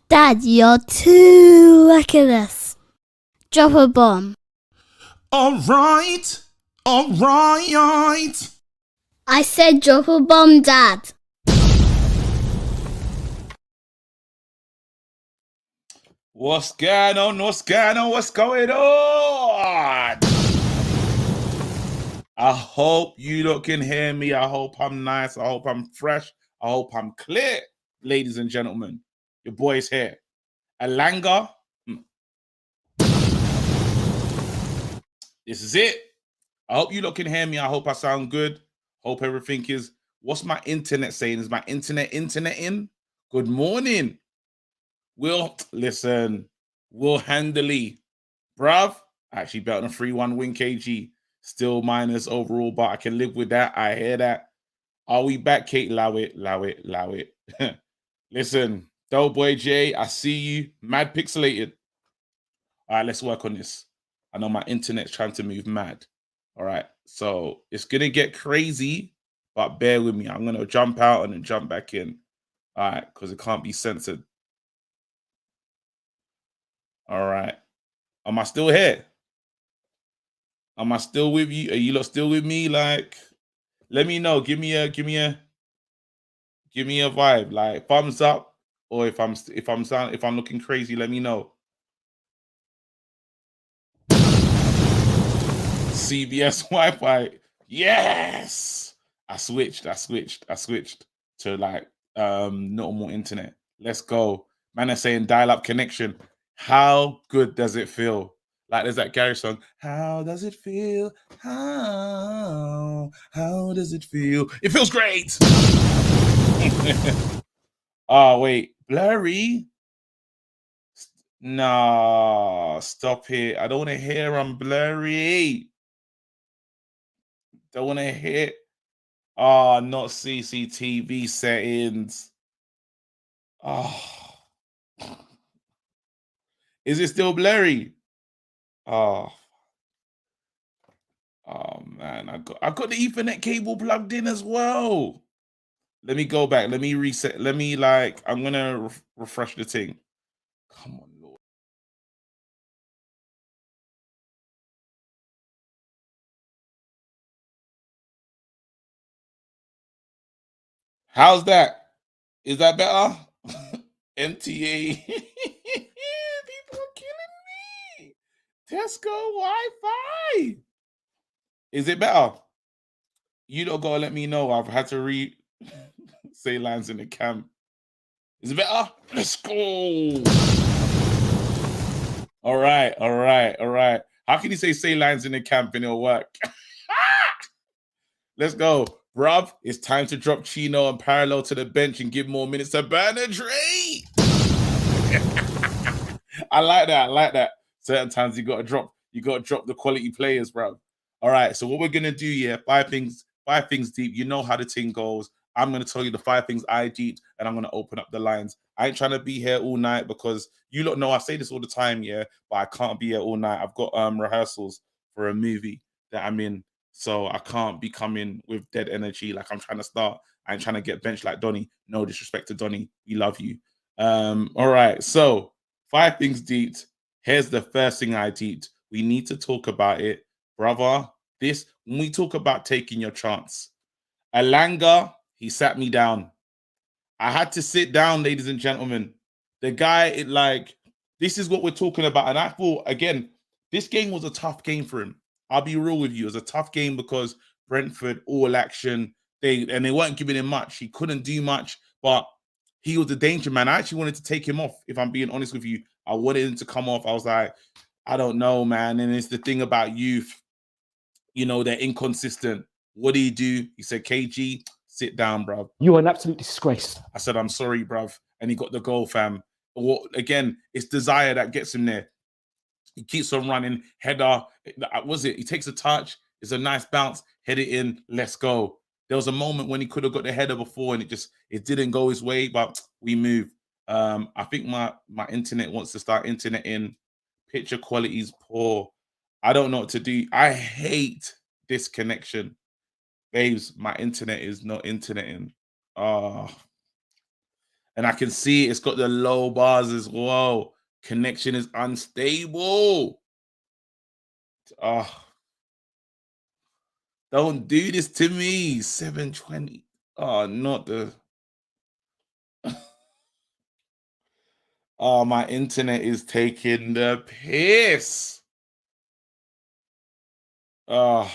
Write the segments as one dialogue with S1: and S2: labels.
S1: Dad, you're too reckless. Drop a bomb.
S2: All right.
S1: I said drop a bomb, Dad.
S2: What's going on? What's going on? I hope you lot can hear me. I hope I'm nice. I hope I'm fresh. I hope I'm clear, ladies and gentlemen. Your boy's here. Alanga. This is it. I hope you lot can hear me. I hope I sound good. Hope everything is. What's my internet saying? Is my internet in? Good morning. Listen. Will Handley. Bruv. I actually bet on a 3-1 win KG. Still minus overall, but I can live with that. I hear that. Are we back, Kate? Allow it. Listen, Doughboy J, I see you. Mad pixelated. All right, let's work on this. I know my internet's trying to move mad. All right, so it's going to get crazy, but bear with me. I'm going to jump out and then jump back in. All right, because it can't be censored. All right. Am I still here? Am I still with you? Are you lot still with me? Like, let me know. Give me a vibe. Like thumbs up, or if I'm looking crazy, let me know. CBS Wi-Fi. Yes. I switched to like normal internet. Let's go. Man, they're saying dial-up connection. How good does it feel? Like there's that Gary song. How does it feel? How does it feel? It feels great. Oh, wait. Blurry? No, stop it. I don't want to hear I'm blurry. Don't want to hear. Oh, not CCTV settings. Oh. Is it still blurry? Oh. Oh man, I got the Ethernet cable plugged in as well. Let me go back. Let me reset. Let me I'm gonna refresh the thing. Come on, Lord. How's that? Is that better? MTA. People are killing me. Tesco Wi-Fi. Is it better? You don't gotta let me know. I've had to say lines in the camp. Is it better? Let's go. All right. How can you say lines in the camp and it'll work? Let's go. Bruv, it's time to drop Chino and parallel to the bench and give more minutes to Bernard Dre. I like that. Certain times you gotta drop the quality players, bro. All right, so what we're gonna do here, five things deep. You know how the thing goes. I'm gonna tell you the 5 things I deep, and I'm gonna open up the lines. I ain't trying to be here all night because you lot know I say this all the time, yeah, but I can't be here all night. I've got rehearsals for a movie that I'm in, so I can't be coming with dead energy like I'm trying to start. I ain't trying to get benched like Donny. No disrespect to Donny, we love you. All right, so 5 things deep. Here's the first thing I deeped. We need to talk about it, brother. When we talk about taking your chance, Alanga, he sat me down. I had to sit down, ladies and gentlemen. The guy, this is what we're talking about. And I thought, again, this game was a tough game for him. I'll be real with you. It was a tough game because Brentford, all action, they weren't giving him much. He couldn't do much, but he was a danger man. I actually wanted to take him off, if I'm being honest with you. I wanted him to come off. I was like, I don't know, man. And it's the thing about youth, they're inconsistent. What do? He said, KG, sit down, bruv.
S3: You are an absolute disgrace.
S2: I said, I'm sorry, bruv. And he got the goal, fam. Again, it's desire that gets him there. He keeps on running, header. He takes a touch. It's a nice bounce. Head it in. Let's go. There was a moment when he could have got the header before and it didn't go his way, but we moved. I think my internet wants to start internet in. Picture quality is poor. I don't know what to do. I hate this connection. Babes, my internet is not interneting. Oh. And I can see it's got the low bars as well. Connection is unstable. Oh, don't do this to me. 720. Oh, not the. Oh, my internet is taking the piss. Oh,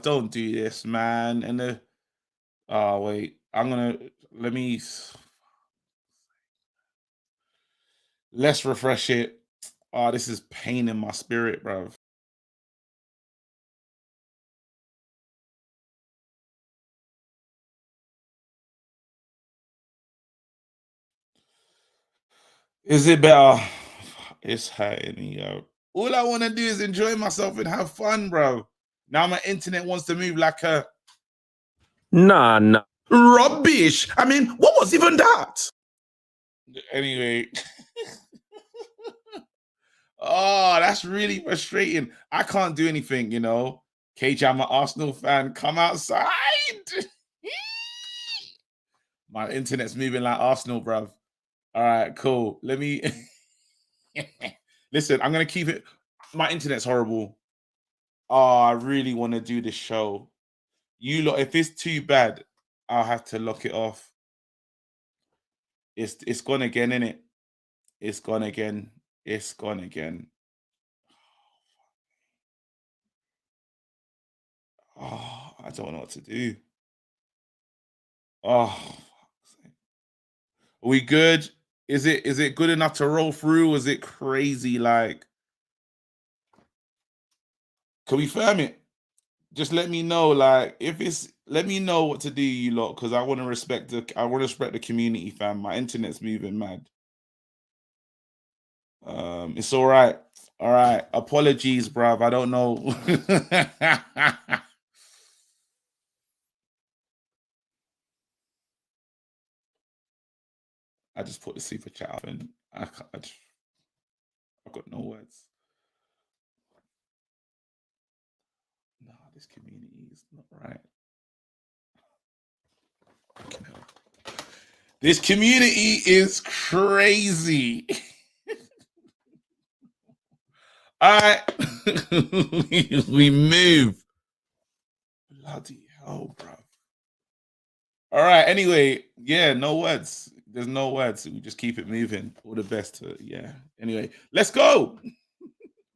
S2: don't do this, man. And the. Oh, wait. Let me. Let's refresh it. Oh, this is pain in my spirit, bro. Is it better? It's hurting me, yo. All I want to do is enjoy myself and have fun, bro. Now my internet wants to move like a
S3: Nah.
S2: rubbish. I mean, what was even that? Anyway. Oh, that's really frustrating. I can't do anything, you know. KJ, I'm an Arsenal fan. Come outside. My internet's moving like Arsenal, bro. All right, cool. Let me listen. I'm gonna keep it. My internet's horrible. Oh, I really want to do this show. You lot, if it's too bad, I'll have to lock it off. It's gone again, innit? It's gone again. It's gone again. Oh, I don't know what to do. Oh, are we good? Is it good enough to roll through? Is it crazy? Like, can we firm it? Just let me know. Like, if it's let me know what to do, you lot, because I want to respect the community, fam. My internet's moving mad. It's all right. All right. Apologies, bruv. I don't know. I just put the super chat up and I've got no words. No, this community is not right. This community is crazy. All right. we move. Bloody hell, bro. All right. Anyway, yeah, no words. There's no words. We just keep it moving. All the best. Yeah. Anyway, let's go.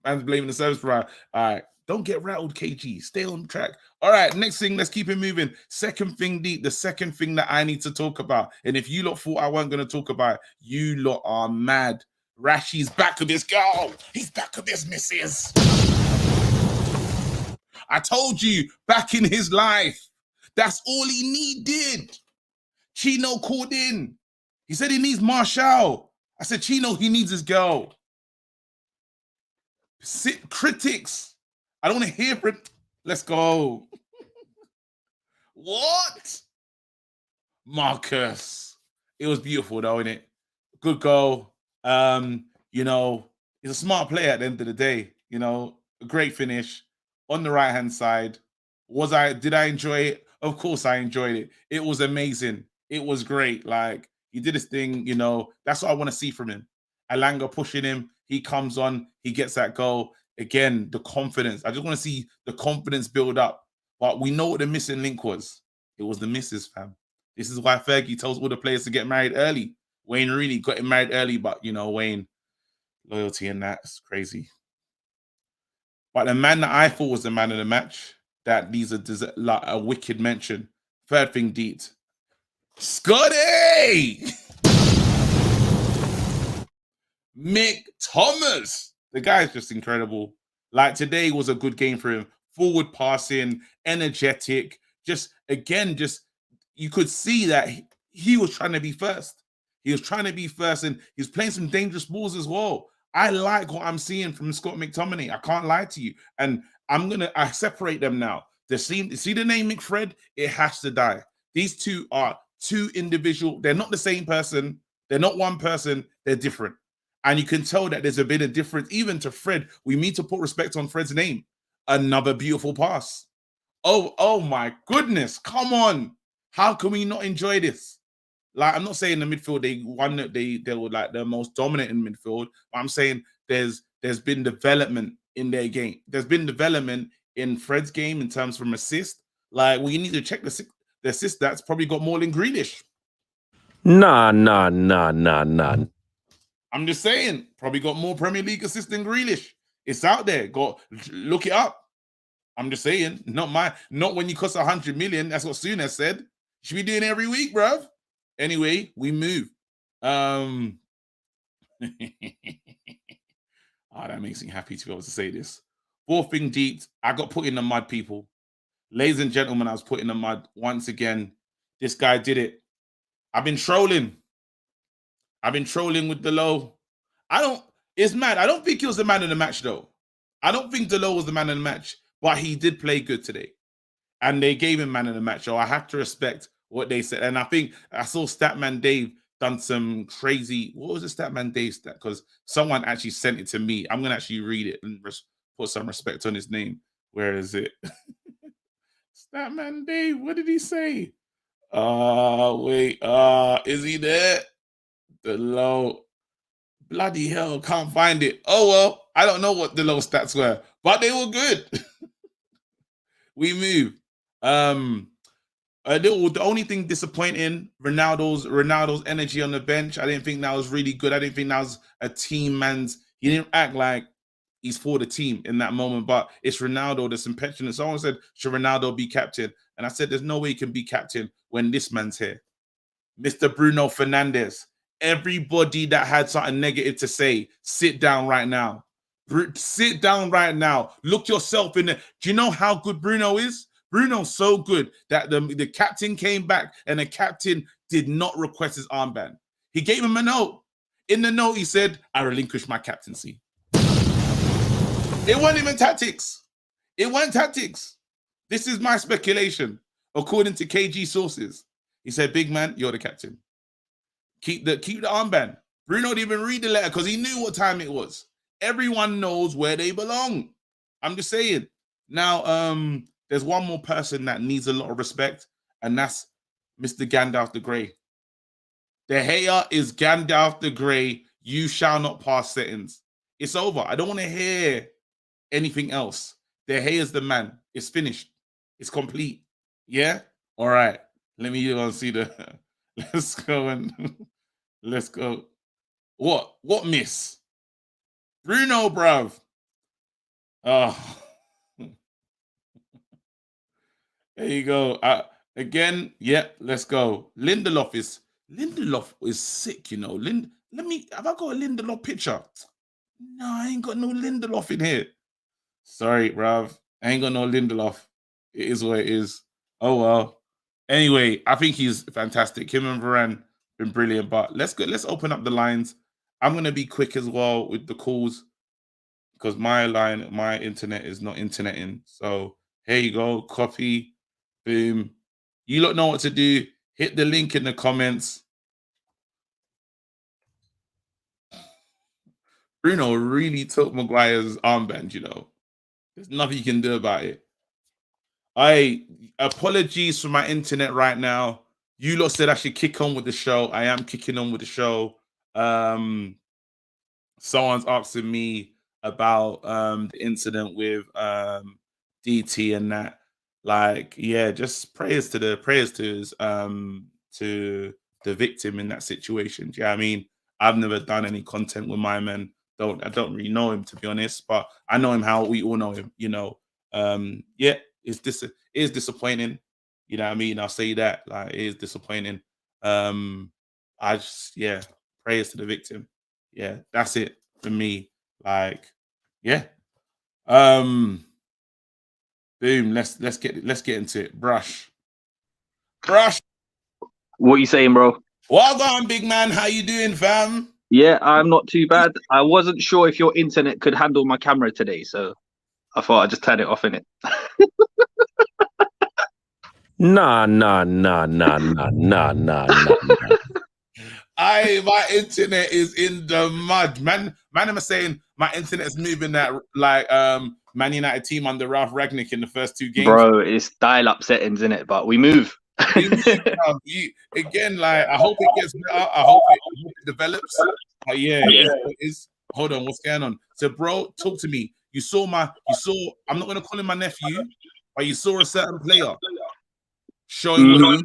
S2: Man's blaming the service provider. All right. Don't get rattled, KG. Stay on track. All right. Next thing, let's keep it moving. Second thing, deep. The second thing that I need to talk about. And if you lot thought I weren't going to talk about it, you lot are mad. Rashi's back with his girl. He's back with his missus. I told you, back in his life. That's all he needed. Chino called in. He said he needs Marshall. I said, Chino, he needs his girl. Critics. I don't want to hear it. Let's go. What? Marcus. It was beautiful, though, innit? Good goal. You know, he's a smart player at the end of the day. You know, a great finish on the right-hand side. Did I enjoy it? Of course I enjoyed it. It was amazing. It was great. Like, he did his thing, you know. That's what I want to see from him. Alanga pushing him. He comes on. He gets that goal. Again, the confidence. I just want to see the confidence build up. But we know what the missing link was. It was the missus, fam. This is why Fergie tells all the players to get married early. Wayne Rooney got him married early, but, you know, Wayne, loyalty and that's crazy. But the man that I thought was the man of the match, that needs a wicked mention. Third thing, Deet. Scotty! Mick Thomas. The guy's just incredible. Like, today was a good game for him. Forward passing, energetic. You could see that he was trying to be first. He was trying to be first, and he's playing some dangerous balls as well. I like what I'm seeing from Scott McTominay. I can't lie to you. And I separate them now. See the name McFred? It has to die. These two are two individual. They're not the same person. They're not one person. They're different. And you can tell that there's a bit of difference. Even to Fred, we need to put respect on Fred's name. Another beautiful pass. Oh my goodness. Come on. How can we not enjoy this? Like, I'm not saying the midfield they were like the most dominant in midfield, but I'm saying there's been development in their game. There's been development in Fred's game in terms from assist. Like, well, you need to check the assist that's probably got more than Grealish.
S3: Nah.
S2: I'm just saying, probably got more Premier League assists than Grealish. It's out there. Look it up. I'm just saying, not when you cost 100 million. That's what Souness said. You should be doing it every week, bruv. Anyway, we move. Oh, that makes me happy to be able to say this. Fourth thing, deep. I got put in the mud, people. Ladies and gentlemen, I was put in the mud once again. This guy did it. I've been trolling with Delo. It's mad. I don't think he was the man of the match, though. I don't think Delo was the man of the match, but he did play good today. And they gave him man of the match. So I have to respect what they said. And I think I saw Statman Dave done some crazy. What was the Statman Dave stat? Because someone actually sent it to me. I'm going to actually read it and put some respect on his name. Where is it? Statman Dave, what did he say? Wait. Is he there? The low. Bloody hell, can't find it. Oh, well, I don't know what the low stats were, but they were good. We move. The only thing disappointing, Ronaldo's energy on the bench. I didn't think that was really good. I didn't think that was a team man's. He didn't act like he's for the team in that moment, but it's Ronaldo that's impetuous. Someone said, should Ronaldo be captain? And I said, there's no way he can be captain when this man's here. Mr. Bruno Fernandes. Everybody that had something negative to say, sit down right now. Sit down right now. Look yourself in the. Do you know how good Bruno is? Bruno's so good that the captain came back and the captain did not request his armband. He gave him a note. In the note, he said, I relinquish my captaincy. It wasn't even tactics. It wasn't tactics. This is my speculation, according to KG sources. He said, big man, you're the captain. Keep the armband. Bruno didn't even read the letter because he knew what time it was. Everyone knows where they belong. I'm just saying. Now, there's one more person that needs a lot of respect, and that's Mr. Gandalf the Grey. The hater is Gandalf the Grey. You shall not pass settings. It's over. I don't want to hear anything else. The hater's the man. It's finished. It's complete. Yeah? All right. Let me go and see the... Let's go and... Let's go. What miss? Bruno, bruv. Oh. There you go. Again, yeah, let's go. Lindelof is sick, you know. Have I got a Lindelof picture? No, I ain't got no Lindelof in here. Sorry, bruv. I ain't got no Lindelof. It is what it is. Oh well. Anyway, I think he's fantastic. Him and Varane been brilliant. But let's open up the lines. I'm gonna be quick as well with the calls because my internet is not interneting. So here you go. Copy. Boom. You lot know what to do. Hit the link in the comments. Bruno really took Maguire's armband, you know. There's nothing you can do about it. Apologies for my internet right now. You lot said I should kick on with the show. I am kicking on with the show. Someone's asking me about the incident with DT and that. Like, yeah, just prayers to the victim in that situation. Do you know what I mean? I've never done any content with my man. I don't really know him, to be honest, but I know him how we all know him, you know. Yeah, it is disappointing. You know what I mean? I'll say that. Like, it is disappointing. Prayers to the victim. Yeah, that's it for me. Like, yeah. Boom. Let's get into it. Brush.
S4: What you saying, bro?
S2: Well done, big man. How you doing, fam?
S4: Yeah, I'm not too bad. I wasn't sure if your internet could handle my camera today, so I thought I'd just turn it off, innit?
S3: Nah.
S2: My internet is in the mud, man. I'm saying my internet is moving that like Man United team under Ralph Ragnick in the first two games.
S4: Bro, it's dial-up settings, innit? But we move.
S2: Again, like I hope it gets better. I hope it develops. But yeah, it's hold on, what's going on? So, bro, talk to me. You saw I'm not gonna call him my nephew, but you saw a certain player showing what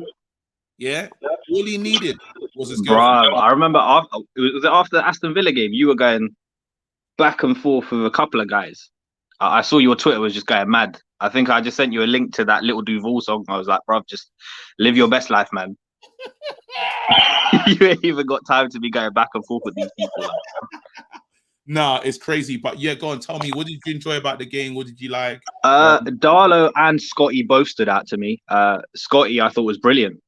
S2: all he needed was his girlfriend.
S4: Bruv, I remember after the Aston Villa game, you were going back and forth with a couple of guys. I saw your Twitter was just going mad. I think I just sent you a link to that Little Duval song. I was like, bruv, just live your best life, man. You ain't even got time to be going back and forth with these people. Like.
S2: Nah, it's crazy. But yeah, go on, tell me, what did you enjoy about the game? What did you like?
S4: Darlow and Scotty both stood out to me. Scotty, I thought was brilliant.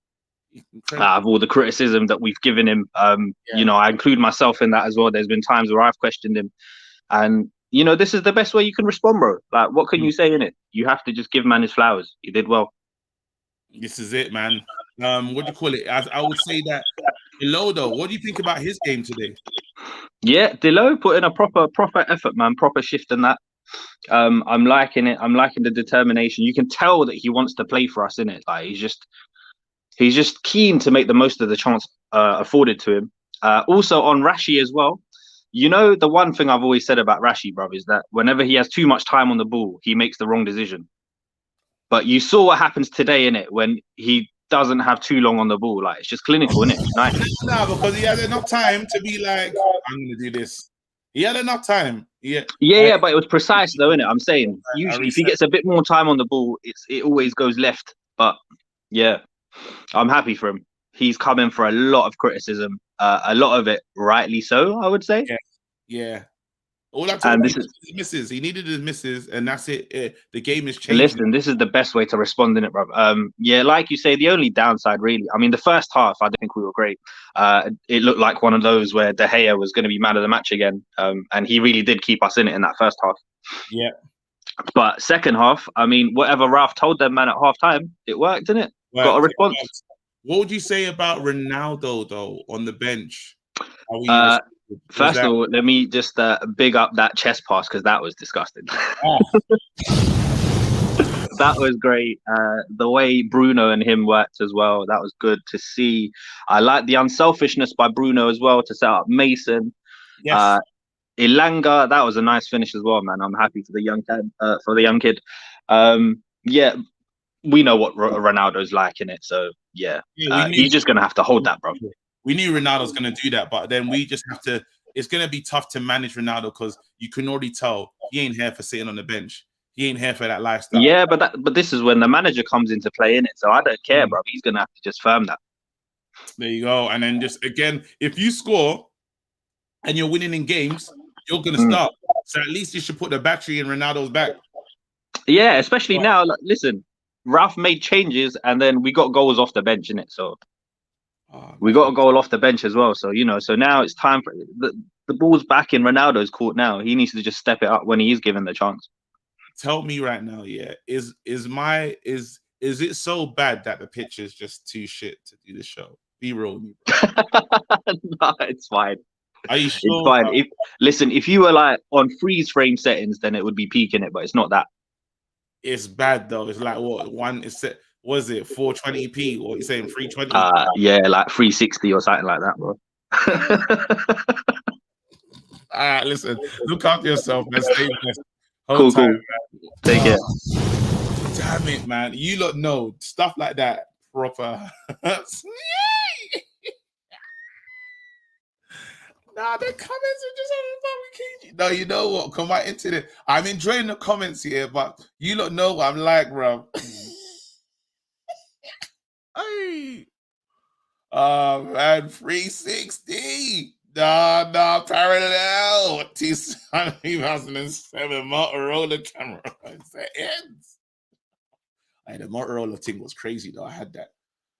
S4: Of all the criticism that we've given him, you know, I include myself in that as well. There's been times where I've questioned him, and you know, this is the best way you can respond, bro. Like, what can you say in it? You have to just give man his flowers. He did well.
S2: This is it, man. What do you call it? I would say that Ronaldo, though. What do you think about his game today?
S4: Yeah, Dilo put in a proper effort, man. Proper shift in that. I'm liking it. I'm liking the determination. You can tell that he wants to play for us, in it. Like he's just keen to make the most of the chance afforded to him. Also on Rashi as well. You know, the one thing I've always said about Rashi, bruv, is that whenever he has too much time on the ball, he makes the wrong decision. But you saw what happens today, innit, when he doesn't have too long on the ball. Like, it's just clinical, innit? Nice.
S2: No, because he had enough time to be like, I'm going to do this. He had enough time. Yeah,
S4: but it was precise, though, innit? I'm saying, usually if he gets a bit more time on the ball, it always goes left. But, yeah, I'm happy for him. He's come in for a lot of criticism, a lot of it rightly so, I would say.
S2: Yeah. All that time is his misses. He needed his misses, and that's it. The game is changing.
S4: Listen, this is the best way to respond in it, bro. Yeah, like you say, the only downside, really. I mean, the first half, I don't think we were great. It looked like one of those where De Gea was going to be man of the match again, and he really did keep us in it in that first half.
S2: Yeah.
S4: But second half, I mean, whatever Ralph told them, man, at half time, it worked, didn't it? Got a response.
S2: What would you say about Ronaldo, though, on the bench?
S4: First of all, let me just big up that chest pass, because that was disgusting. That was great. The way Bruno and him worked as well, that was good to see. I like the unselfishness by Bruno as well to set up Mason.
S2: Yes.
S4: Ilanga, that was a nice finish as well, man. I'm happy for the young kid. Yeah, we know what Ronaldo's like in it, so yeah, he's just gonna have to hold that, bro.
S2: We knew Ronaldo's going to do that, but then we just have to. It's going to be tough to manage Ronaldo because you can already tell he ain't here for sitting on the bench. He ain't here for that lifestyle.
S4: Yeah, but this is when the manager comes into play, in it. So I don't care, bro. He's going to have to just firm that.
S2: There you go. And then just again, if you score and you're winning in games, you're going to start. So at least you should put the battery in Ronaldo's back.
S4: Yeah, especially now. Like, listen, Ralph made changes, and then we got goals off the bench, in it. So. We got a goal off the bench as well, so you know. So now it's time for the ball's back in Ronaldo's court. Now he needs to just step it up when he is given the chance.
S2: Tell me right now, is it so bad that the pitch is just too shit to do the show? Be real with me, bro.
S4: No, it's fine.
S2: Are you sure?
S4: It's fine. Listen, if you were like on freeze frame settings, then it would be peaking it, but it's not that.
S2: It's bad though. It's like what one is set. Was it 420p? What are you saying? 320?
S4: Yeah, like 360 or something like that, bro.
S2: All right, listen. Look after yourself, man. Stay blessed.
S4: Cool. Take care.
S2: Damn it, man. You lot know stuff like that. Proper. Nah, the comments are just cagey. No, you know what? Come right into it. I'm enjoying the comments here, but you lot know what I'm like, bro. Hey. Oh man, 360. Nah, parallel. 2007 Motorola camera. It's the ends. Hey, the Motorola thing was crazy though. I had that.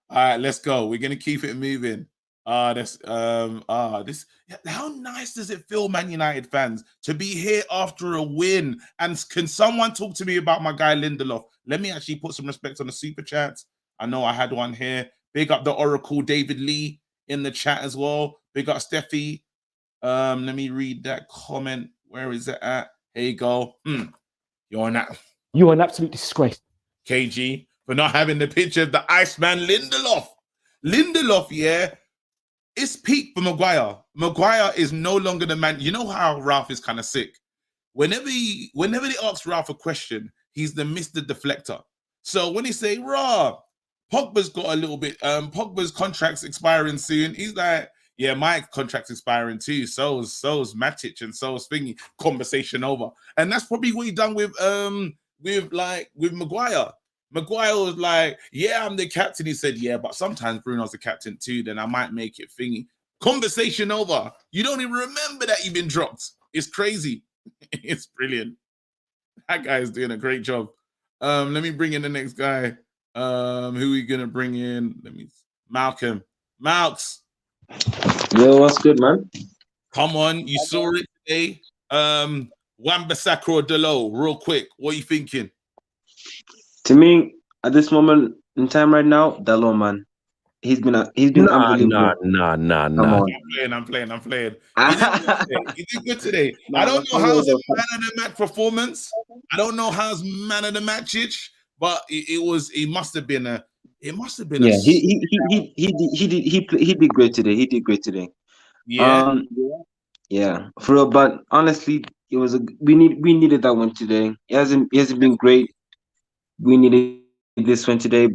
S2: All right, let's go. We're gonna keep it moving. How nice does it feel, Man United fans, to be here after a win? And can someone talk to me about my guy Lindelof? Let me actually put some respect on the super chats. I know I had one here. Big up the Oracle, David Lee, in the chat as well. Big up Steffi. Let me read that comment. Where is it at? Here you go. You are an absolute disgrace. KG. for not having the picture of the Iceman Lindelof. Lindelof, yeah, it's peak for Maguire. Maguire is no longer the man. You know how Ralph is kind of sick. Whenever they ask Ralph a question, he's the Mr. Deflector. So when he say, "Raw, Pogba's got a little bit, Pogba's contract's expiring soon," he's like, "Yeah, my contract's expiring too. So's Matic and so's Thingy." Conversation over. And that's probably what he done with Maguire. Maguire was like, "Yeah, I'm the captain." He said, "Yeah, but sometimes Bruno's the captain too. Then I might make it Thingy." Conversation over. You don't even remember that you've been dropped. It's crazy. It's brilliant. That guy is doing a great job. Let me bring in the next guy. Who are we gonna bring in? Malcolm. Malks.
S5: Yo, what's good, man?
S2: Come on, you saw it today. Wan-Bissaka or Delo, real quick. What are you thinking?
S5: To me, at this moment in time right now, Dalot, man. He's been unbelievable. Come on.
S2: I'm playing. He did good today. I don't know how's a man of the match performance. I don't know how's man of the match, but it must have been a.
S5: Yeah, he did great today. He did great today.
S2: Yeah.
S5: Yeah, for real. But honestly, we needed that one today. He hasn't been great. We needed this one today.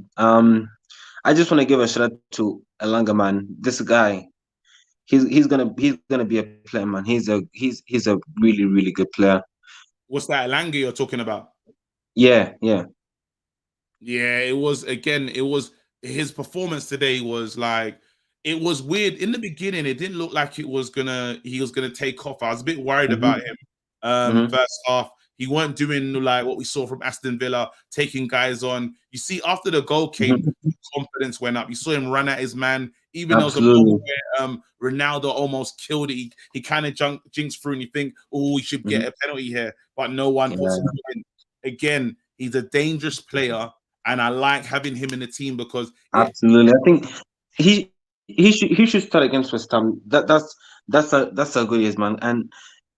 S5: I just want to give a shout out to Elanga, man. This guy, he's gonna be a player, man. He's a really, really good player.
S2: What's that Elanga you're talking about?
S5: Yeah.
S2: Yeah, it was his performance today was like, it was weird. In the beginning, it didn't look like he was gonna take off. I was a bit worried about him. First half, he weren't doing like what we saw from Aston Villa, taking guys on. You see, after the goal came, confidence went up. You saw him run at his man. Even though there was a moment where Ronaldo almost killed it, he kind of jinxed through, and you think, "Oh, we should get a penalty here," but no one puts it in. Again, he's a dangerous player, and I like having him in the team because
S5: absolutely. I think he should start against West Ham. That's how good he is, man. And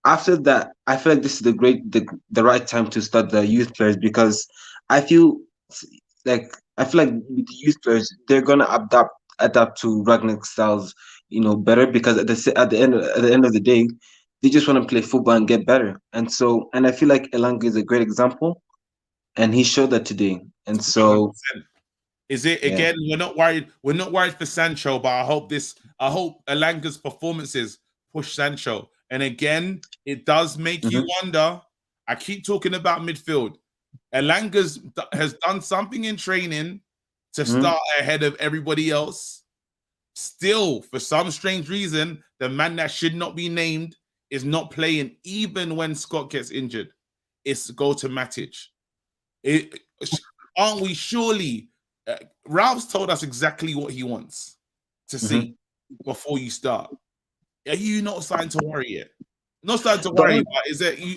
S5: after that, I feel like this is the right time to start the youth players, because I feel like with the youth players, they're gonna adapt to Ragnick's styles, better, because at the end of the day, they just want to play football and get better. And I feel like Elanga is a great example, and he showed that today. And so
S2: 100%. Is it again? We're not worried. We're not worried for Sancho, but I hope Elanga's performances push Sancho. And again, it does make you wonder. I keep talking about midfield. Elanga has done something in training to start ahead of everybody else. Still, for some strange reason, the man that should not be named is not playing, even when Scott gets injured. It's go to Matic. Aren't we surely? Ralph's told us exactly what he wants to see before you start. Are you not starting to worry yet? Not starting to worry, but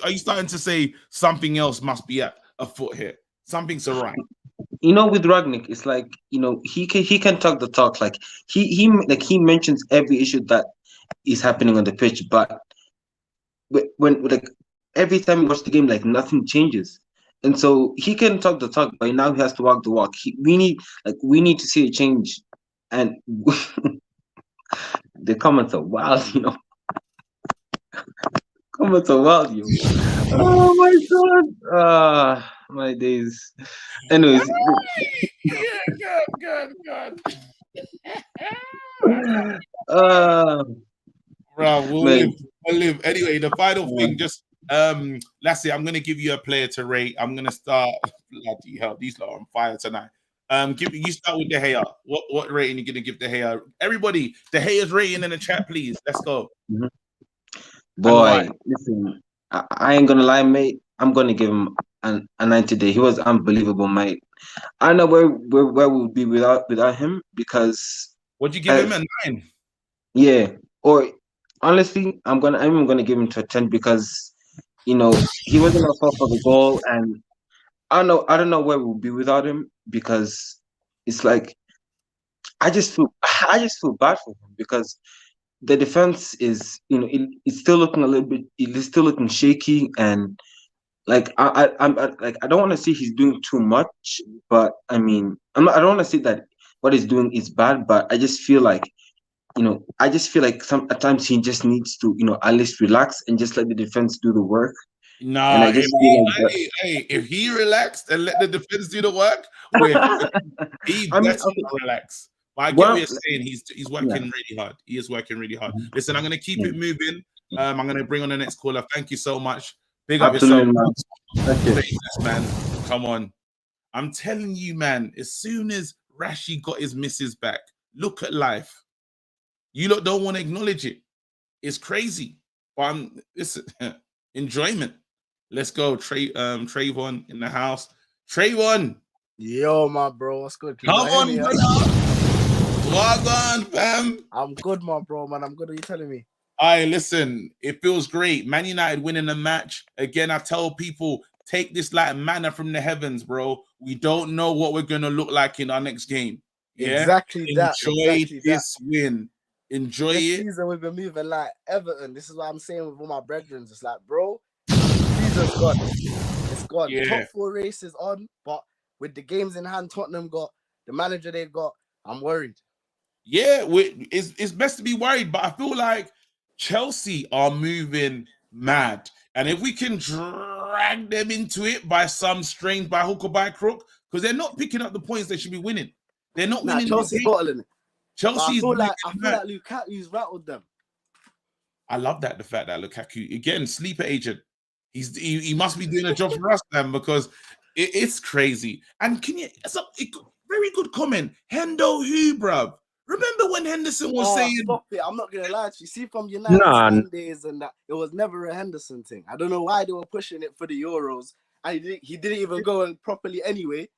S2: are you starting to say something else must be at afoot here? Something's awry.
S5: With Ragnick, it's like, he can talk the talk. Like he mentions every issue that is happening on the pitch, but when every time we watch the game, like nothing changes. And so he can talk the talk, but now he has to walk the walk. We need to see a change. And the comments are wild, Comments are wild, yo. Oh my god. My days. Anyways.
S2: God. Bro, we'll live. Anyway, the final thing, just Lassie, I'm gonna give you a player to rate. I'm gonna start. Bloody hell, these lot are on fire tonight. You start with De Gea. What rating are you gonna give De Gea? Everybody, De Gea's rating in the chat, please. Let's go.
S5: Boy, listen, I ain't gonna lie, mate. I'm gonna give him a 9 today. He was unbelievable, mate. I don't know where we'll be without him, because
S2: would you give him a 9?
S5: Yeah, or honestly, I'm even gonna give him to a 10, because he wasn't a fault for the goal, and I don't know where we'll be without him, because it's like I just feel bad for him, because the defense is it's still looking a little bit, it's still looking shaky, and I don't want to say he's doing too much, but I mean, I don't want to say that what he's doing is bad, but I just feel like, some at times he just needs to, at least relax and just let the defense do the work. And
S2: Nah,
S5: I
S2: if
S5: just
S2: he,
S5: feel like
S2: if he relaxed and let the defense do the work, we're
S5: that.
S2: he
S5: I mean,
S2: better
S5: okay,
S2: not relax. But I get what
S5: well,
S2: you're saying. He's
S5: yeah,
S2: working really hard. He is working really hard. Listen, I'm gonna keep it moving. I'm gonna bring on the next caller. Thank you so much. Big up yourself.
S5: absolutely, man. Thank you.
S2: Status, man. Come on. I'm telling you, man. As soon as Rashi got his missus back, look at life. You lot don't want to acknowledge it. It's crazy. But it's enjoyment. Let's go. Trayvon in the house. Trayvon.
S6: Yo, my bro, what's good? Can
S2: Come
S6: you hear
S2: on,
S6: me?
S2: brother. Well done, fam.
S6: I'm good, my bro, man. I'm good. What are you telling me?
S2: Aye, listen, it feels great. Man United winning the match. Again, I tell people, take this like manna from the heavens, bro. We don't know what we're gonna look like in our next game. Yeah.
S6: Exactly that.
S2: Enjoy
S6: Exactly that.
S2: this win. Enjoy
S6: This
S2: it.
S6: season we've been moving like Everton. This is what I'm saying with all my brethren. It's like, bro, season's gone. It's gone.
S2: Yeah.
S6: Top 4 race is on, but with the games in hand, Tottenham got the manager they've got. I'm worried.
S2: Yeah, it's best to be worried, but I feel like Chelsea are moving mad. And if we can drag them into it by some strange, by hook or by crook, because they're not picking up the points they should be winning. They're not winning.
S6: Chelsea's bottling it.
S2: Chelsea's
S6: I feel like Lukaku's rattled them.
S2: I love that, the fact that Lukaku, again, sleeper agent. He must be doing a job for us, man, because it's crazy. And it's a very good comment. Hendo who, bruv? Remember when Henderson was saying,
S6: stop it. I'm not gonna lie to you. See, from United days and that, it was never a Henderson thing. I don't know why they were pushing it for the Euros. And he didn't even go in properly anyway.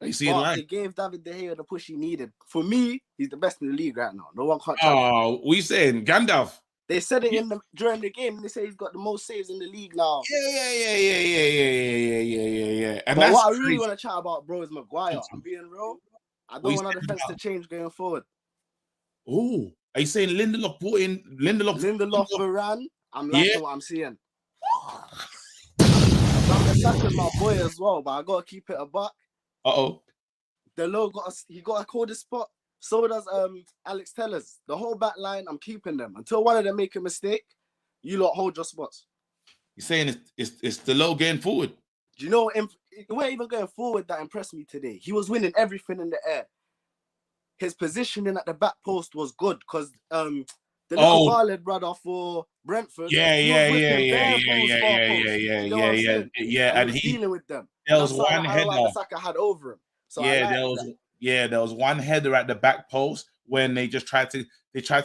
S2: You see, like,
S6: they gave David De Gea the push he needed. For me, he's the best in the league right now. No one can't.
S2: Oh, we saying Gandalf.
S6: They said it during the game. They say he's got the most saves in the league now.
S2: Yeah. And
S6: but what I really want to chat about, bro, is Maguire. I'm being real. I don't want our defense to change going forward.
S2: Oh, are you saying Lindelof brought in Lindelof,
S6: Varane? I'm liking what I'm seeing. I'm sacking my boy as well, but I gotta keep it a buck. Delo got a cold spot. So does Alex Tellers. The whole back line, I'm keeping them until one of them make a mistake. You lot hold your spots.
S2: You're saying it's Delo going forward.
S6: Do you know it weren't even going forward that impressed me today? He was winning everything in the air. His positioning at the back post was good because the little Barlett brother for Brentford.
S2: Yeah. And he
S6: dealing with them.
S2: There was one header.
S6: Saka had over him. So
S2: there was one header at the back post when they tried to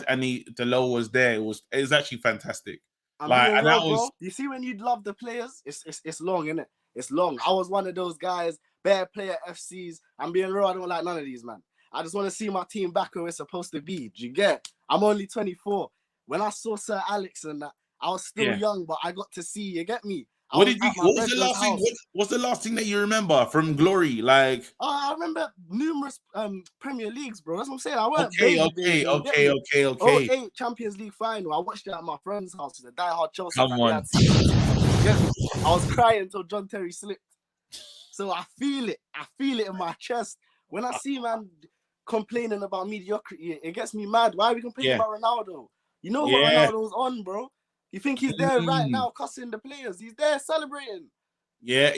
S2: and Delo was there. It was actually fantastic.
S6: Bro, you see when you love the players, it's long, innit? It's long. I was one of those guys, bare player FCs. I'm being real, I don't like none of these, man. I just want to see my team back where it's supposed to be. Do you get? I'm only 24. When I saw Sir Alex and that, I was still young, but I got to see, you get me? What was the last thing?
S2: What's the last thing that you remember from Glory? Like,
S6: I remember numerous Premier Leagues, bro. That's what I'm saying. I went
S2: okay.
S6: 08 Champions League final. I watched it at my friend's house. The diehard Chelsea.
S2: Come on.
S6: I was crying until John Terry slipped. So I feel it. I feel it in my chest. When I see man complaining about mediocrity, it gets me mad. Why are we complaining about Ronaldo? You know what Ronaldo's on, bro. You think he's there right now cussing the players? He's there celebrating.
S2: Yeah,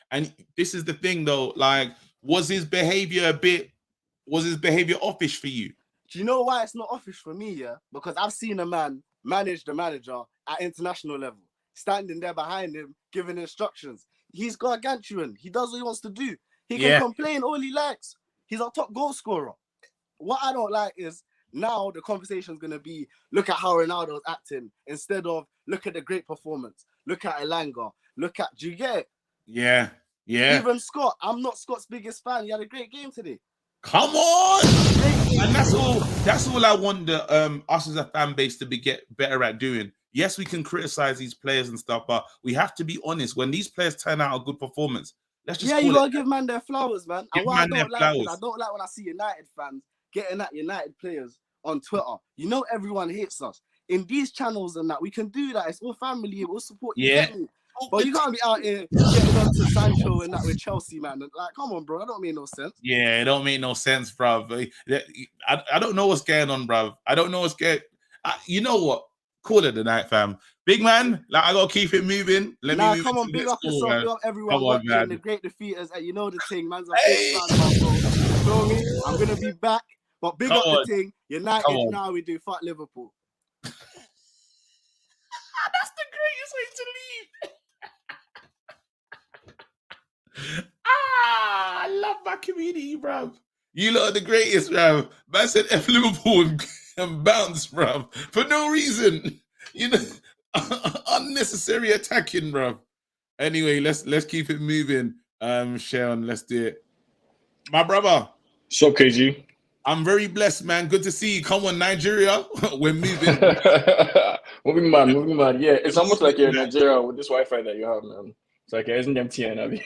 S2: and this is the thing though. Like, was his behavior offish for you?
S6: Do you know why it's not offish for me? Yeah, because I've seen a man manage the manager at international level, standing there behind him, giving instructions. He's gargantuan. He does what he wants to do. He can complain all he likes. He's our top goal scorer. What I don't like is now the conversation is going to be, look at how Ronaldo's acting instead of look at the great performance. Look at Elanga. Do you get it?
S2: Yeah.
S6: Even Scott. I'm not Scott's biggest fan. He had a great game today.
S2: Come on. And that's all I want us as a fan base to get better at doing. Yes, we can criticize these players and stuff, but we have to be honest. When these players turn out a good performance, let's just
S6: you gotta give man their flowers, man. And what I don't like when I see United fans getting at United players on Twitter. You know everyone hates us. In these channels and that, we can do that. It's all family. We'll support you.
S2: Yeah.
S6: But you can't be out here getting on to Sancho and that with Chelsea, man. Like, come on, bro. That don't make no sense.
S2: Yeah, it don't make no sense, bruv. I don't know what's going on, bruv. I don't know what's going. You know what? Call it the night, fam. Big man, like I gotta keep it moving. Let me move
S6: come on,
S2: into the
S6: big
S2: next
S6: up
S2: call,
S6: yourself,
S2: man.
S6: big up everyone
S2: Come on,
S6: watching
S2: man.
S6: the Great Defeaters, and you know the thing, man's a big fan, man, bro. You feel me? I'm gonna be back, but big
S2: Come
S6: up
S2: on.
S6: the thing.
S2: Come
S6: United
S2: on.
S6: now we do. Fuck Liverpool.
S2: That's the greatest way to leave. I love my community, bruv. You lot are the greatest, bruv. Man said F Liverpool and bounce, bruv, for no reason. You know, unnecessary attacking, bruv. Anyway, let's keep it moving. Sharon, let's do it. My brother.
S3: So KG.
S2: I'm very blessed, man. Good to see you. Come on, Nigeria. We're moving.
S3: moving mad. Yeah, it's almost like you're in Nigeria with this Wi-Fi that you have, man. It's like it isn't MTN, Abby.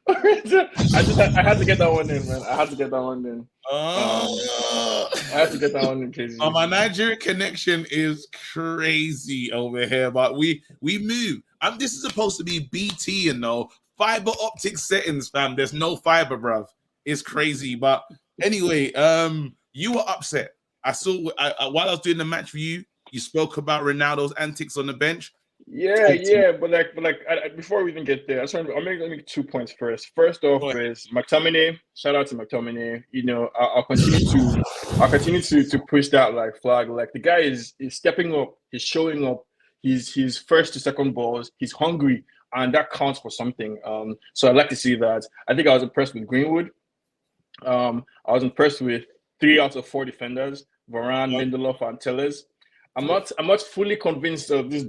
S3: I had to get that one in, man. I had to get that one in. I had to get that one in, KG.
S2: My Nigerian connection is crazy over here, but we move. This is supposed to be BT, you know, fiber optic settings, fam. There's no fiber, bruv. It's crazy, but anyway, you were upset. I saw while I was doing the match review, you spoke about Ronaldo's antics on the bench.
S3: Yeah, but before we even get there, I'll make 2 points first. First off is McTominay. Shout out to McTominay. You know, I'll continue to push that like flag. Like the guy is stepping up, he's showing up, he's first to second balls, he's hungry, and that counts for something. So I'd like to see that. I think I was impressed with Greenwood. I was impressed with 3 out of 4 defenders, Varane, Lindelof, and Telles. I'm not fully convinced of this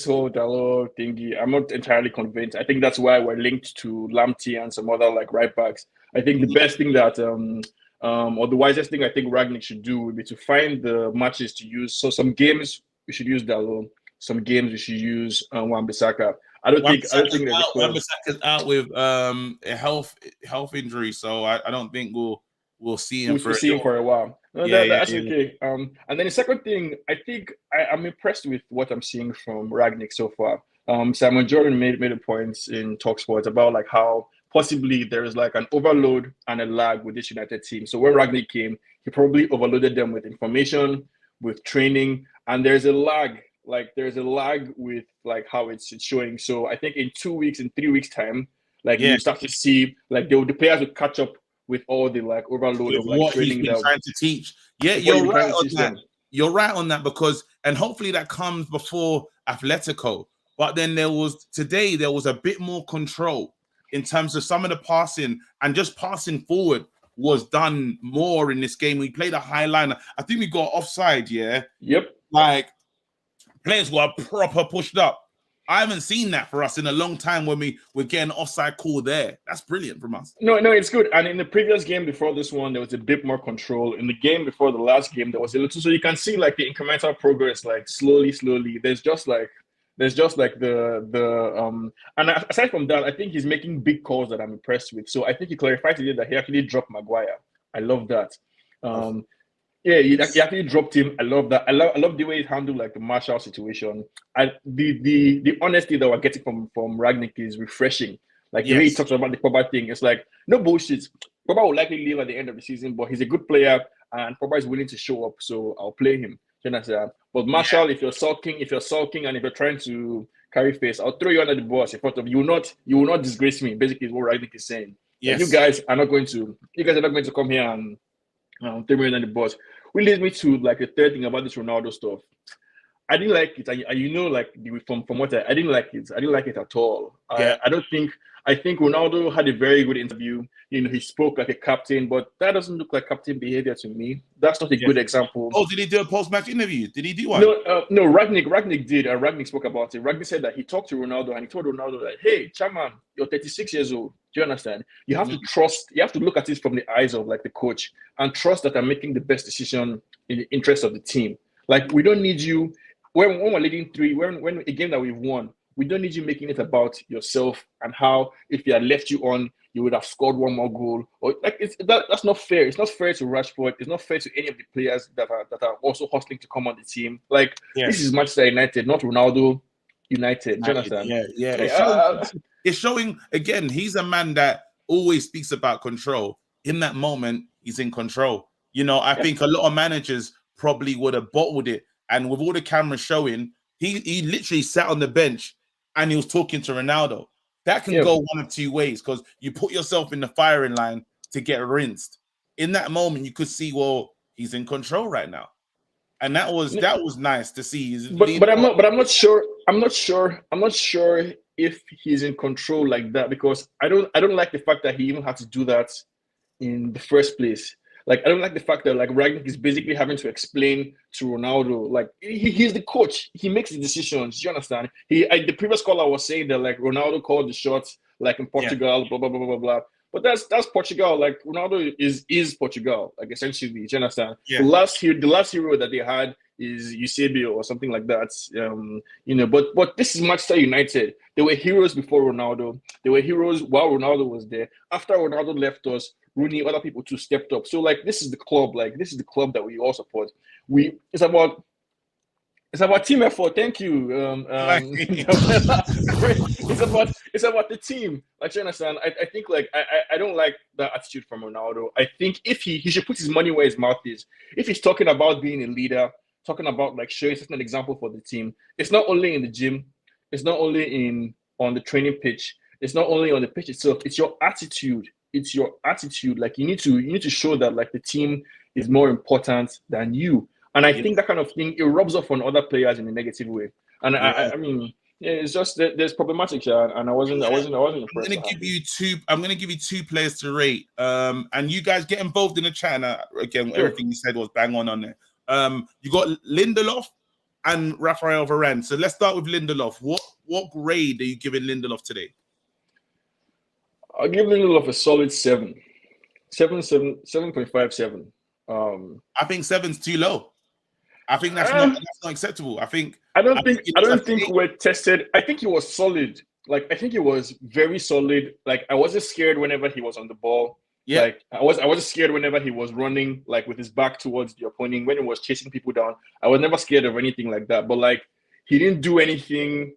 S3: whole Dalot thingy. I'm not entirely convinced. I think that's why we're linked to Lamptey and some other like right backs. I think the best thing that or the wisest thing I think Ragnick should do would be to find the matches to use. So some games we should use Dalot. Some games we should use Wan-Bissaka. I don't think there's a clear.
S2: Wan-Bissaka's out with a health injury, so I don't think we'll see him
S3: for a while. No, that's okay. And then the second thing, I think I'm impressed with what I'm seeing from Ragnick so far. Simon Jordan made a point in TalkSport about like how possibly there is like an overload and a lag with this United team. So when Ragnick came, he probably overloaded them with information, with training, and there's a lag. Like there's a lag with like how it's showing. So I think in 2 weeks, in 3 weeks time, like you start to see like the players will catch up with all the like overload of like
S2: what
S3: training
S2: he's been trying to teach. Yeah,
S3: you're
S2: right on that. You're right on that because, and hopefully that comes before Atletico. But then there was a bit more control in terms of some of the passing and just passing forward was done more in this game. We played a high line. I think we got offside. Yeah.
S3: Yep.
S2: Like players were proper pushed up. I haven't seen that for us in a long time when we're getting offside call there. That's brilliant from us.
S3: No, it's good. And in the previous game before this one, there was a bit more control. In the game before the last game, there was a little. So you can see like the incremental progress, like slowly. There's just like the and aside from that, I think he's making big calls that I'm impressed with. So I think he clarified today that he actually dropped Maguire. I love that. Yeah, he actually dropped him. I love that. I love the way he handled like the Marshall situation. The honesty that we're getting from Ragnick is refreshing. Like the way he talks about the Pogba thing, it's like no bullshit. Pogba will likely leave at the end of the season, but he's a good player and Pogba is willing to show up, so I'll play him. You understand? But Marshall, if you're sulking, and if you're trying to carry face, I'll throw you under the bus in front of you. You will not disgrace me. Basically, is what Ragnick is saying. Yes. You guys are not going to come here and throw me under the bus. Which leads me to like the third thing about this Ronaldo stuff. I didn't like it. You know, like from what I didn't like it. I didn't like it at all. Yeah. I think Ronaldo had a very good interview. You know, he spoke like a captain, but that doesn't look like captain behavior to me. That's not a good example.
S2: Oh, did he do a post-match interview? Did he do one?
S3: No. Ragnick did. Ragnick spoke about it. Ragnick said that he talked to Ronaldo and he told Ronaldo that, hey, Chairman, you're 36 years old. Do you understand? You have to trust. You have to look at it from the eyes of like the coach and trust that I'm making the best decision in the interest of the team. Like we don't need you when we're leading 3. When a game that we've won, We don't need you making it about yourself and how if he had left you on, you would have scored one more goal. Or like that's not fair. It's not fair to Rashford. It's not fair to any of the players that are also hustling to come on the team. Like this is Manchester United, not Ronaldo United. Do you understand?
S2: Yeah.
S3: Like,
S2: It's showing again. He's a man that always speaks about control. In that moment, he's in control. You know, I think a lot of managers probably would have bottled it. And with all the cameras showing, he literally sat on the bench and he was talking to Ronaldo. That can go one of two ways because you put yourself in the firing line to get rinsed. In that moment, you could see, well, he's in control right now. And that was nice to see.
S3: But I'm not sure if he's in control like that because I don't like the fact that he even had to do that in the first place. Like I don't like the fact that like Ragnick is basically having to explain to Ronaldo, like he's the coach, he makes the decisions. You understand? The previous caller was saying that like Ronaldo called the shots, like in Portugal, blah blah blah blah blah. But that's Portugal. Like Ronaldo is Portugal, like essentially. Do you understand?
S2: Yeah.
S3: The last hero that they had is Eusebio or something like that. You know, but this is Manchester United. They were heroes before Ronaldo. They were heroes while Ronaldo was there. After Ronaldo left us, Rooney, other people too stepped up. So like this is the club. Like this is the club that we all support. It's about team effort. Thank you. It's about the team. Like you understand? I think like I don't like that attitude from Ronaldo. I think if he should put his money where his mouth is. If he's talking about being a leader, talking about like showing an example for the team, it's not only in the gym, it's not only on the training pitch, it's not only on the pitch itself. It's your attitude. It's your attitude. Like you need to show that like the team is more important than you. And I think that kind of thing, it rubs off on other players in a negative way. And I mean, it's just that there's problematic here, and I wasn't impressed.
S2: I'm gonna give you two players to rate. And you guys get involved in the chat. And again, everything you said was bang on there. You got Lindelof and Raphael Varane. So let's start with Lindelof. What grade are you giving Lindelof today?
S3: I'll give Lindelof a solid 7.57.
S2: I think 7's too low. I think that's not acceptable. I don't
S3: think we're tested. I think he was solid. Like I think he was very solid. Like I wasn't scared whenever he was on the ball. Yeah. Like I wasn't scared whenever he was running like with his back towards the opponent when he was chasing people down. I was never scared of anything like that. But like he didn't do anything.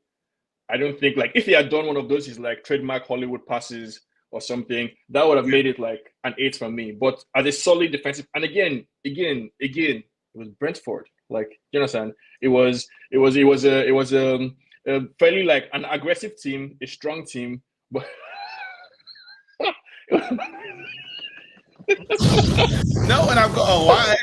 S3: I don't think like if he had done one of those his like trademark Hollywood passes or something, that would have made it like an 8 from me. But as a solid defensive, and again, it was Brentford. Like you understand, it was a fairly like an aggressive team, a strong team, but
S2: no one I've got a wife.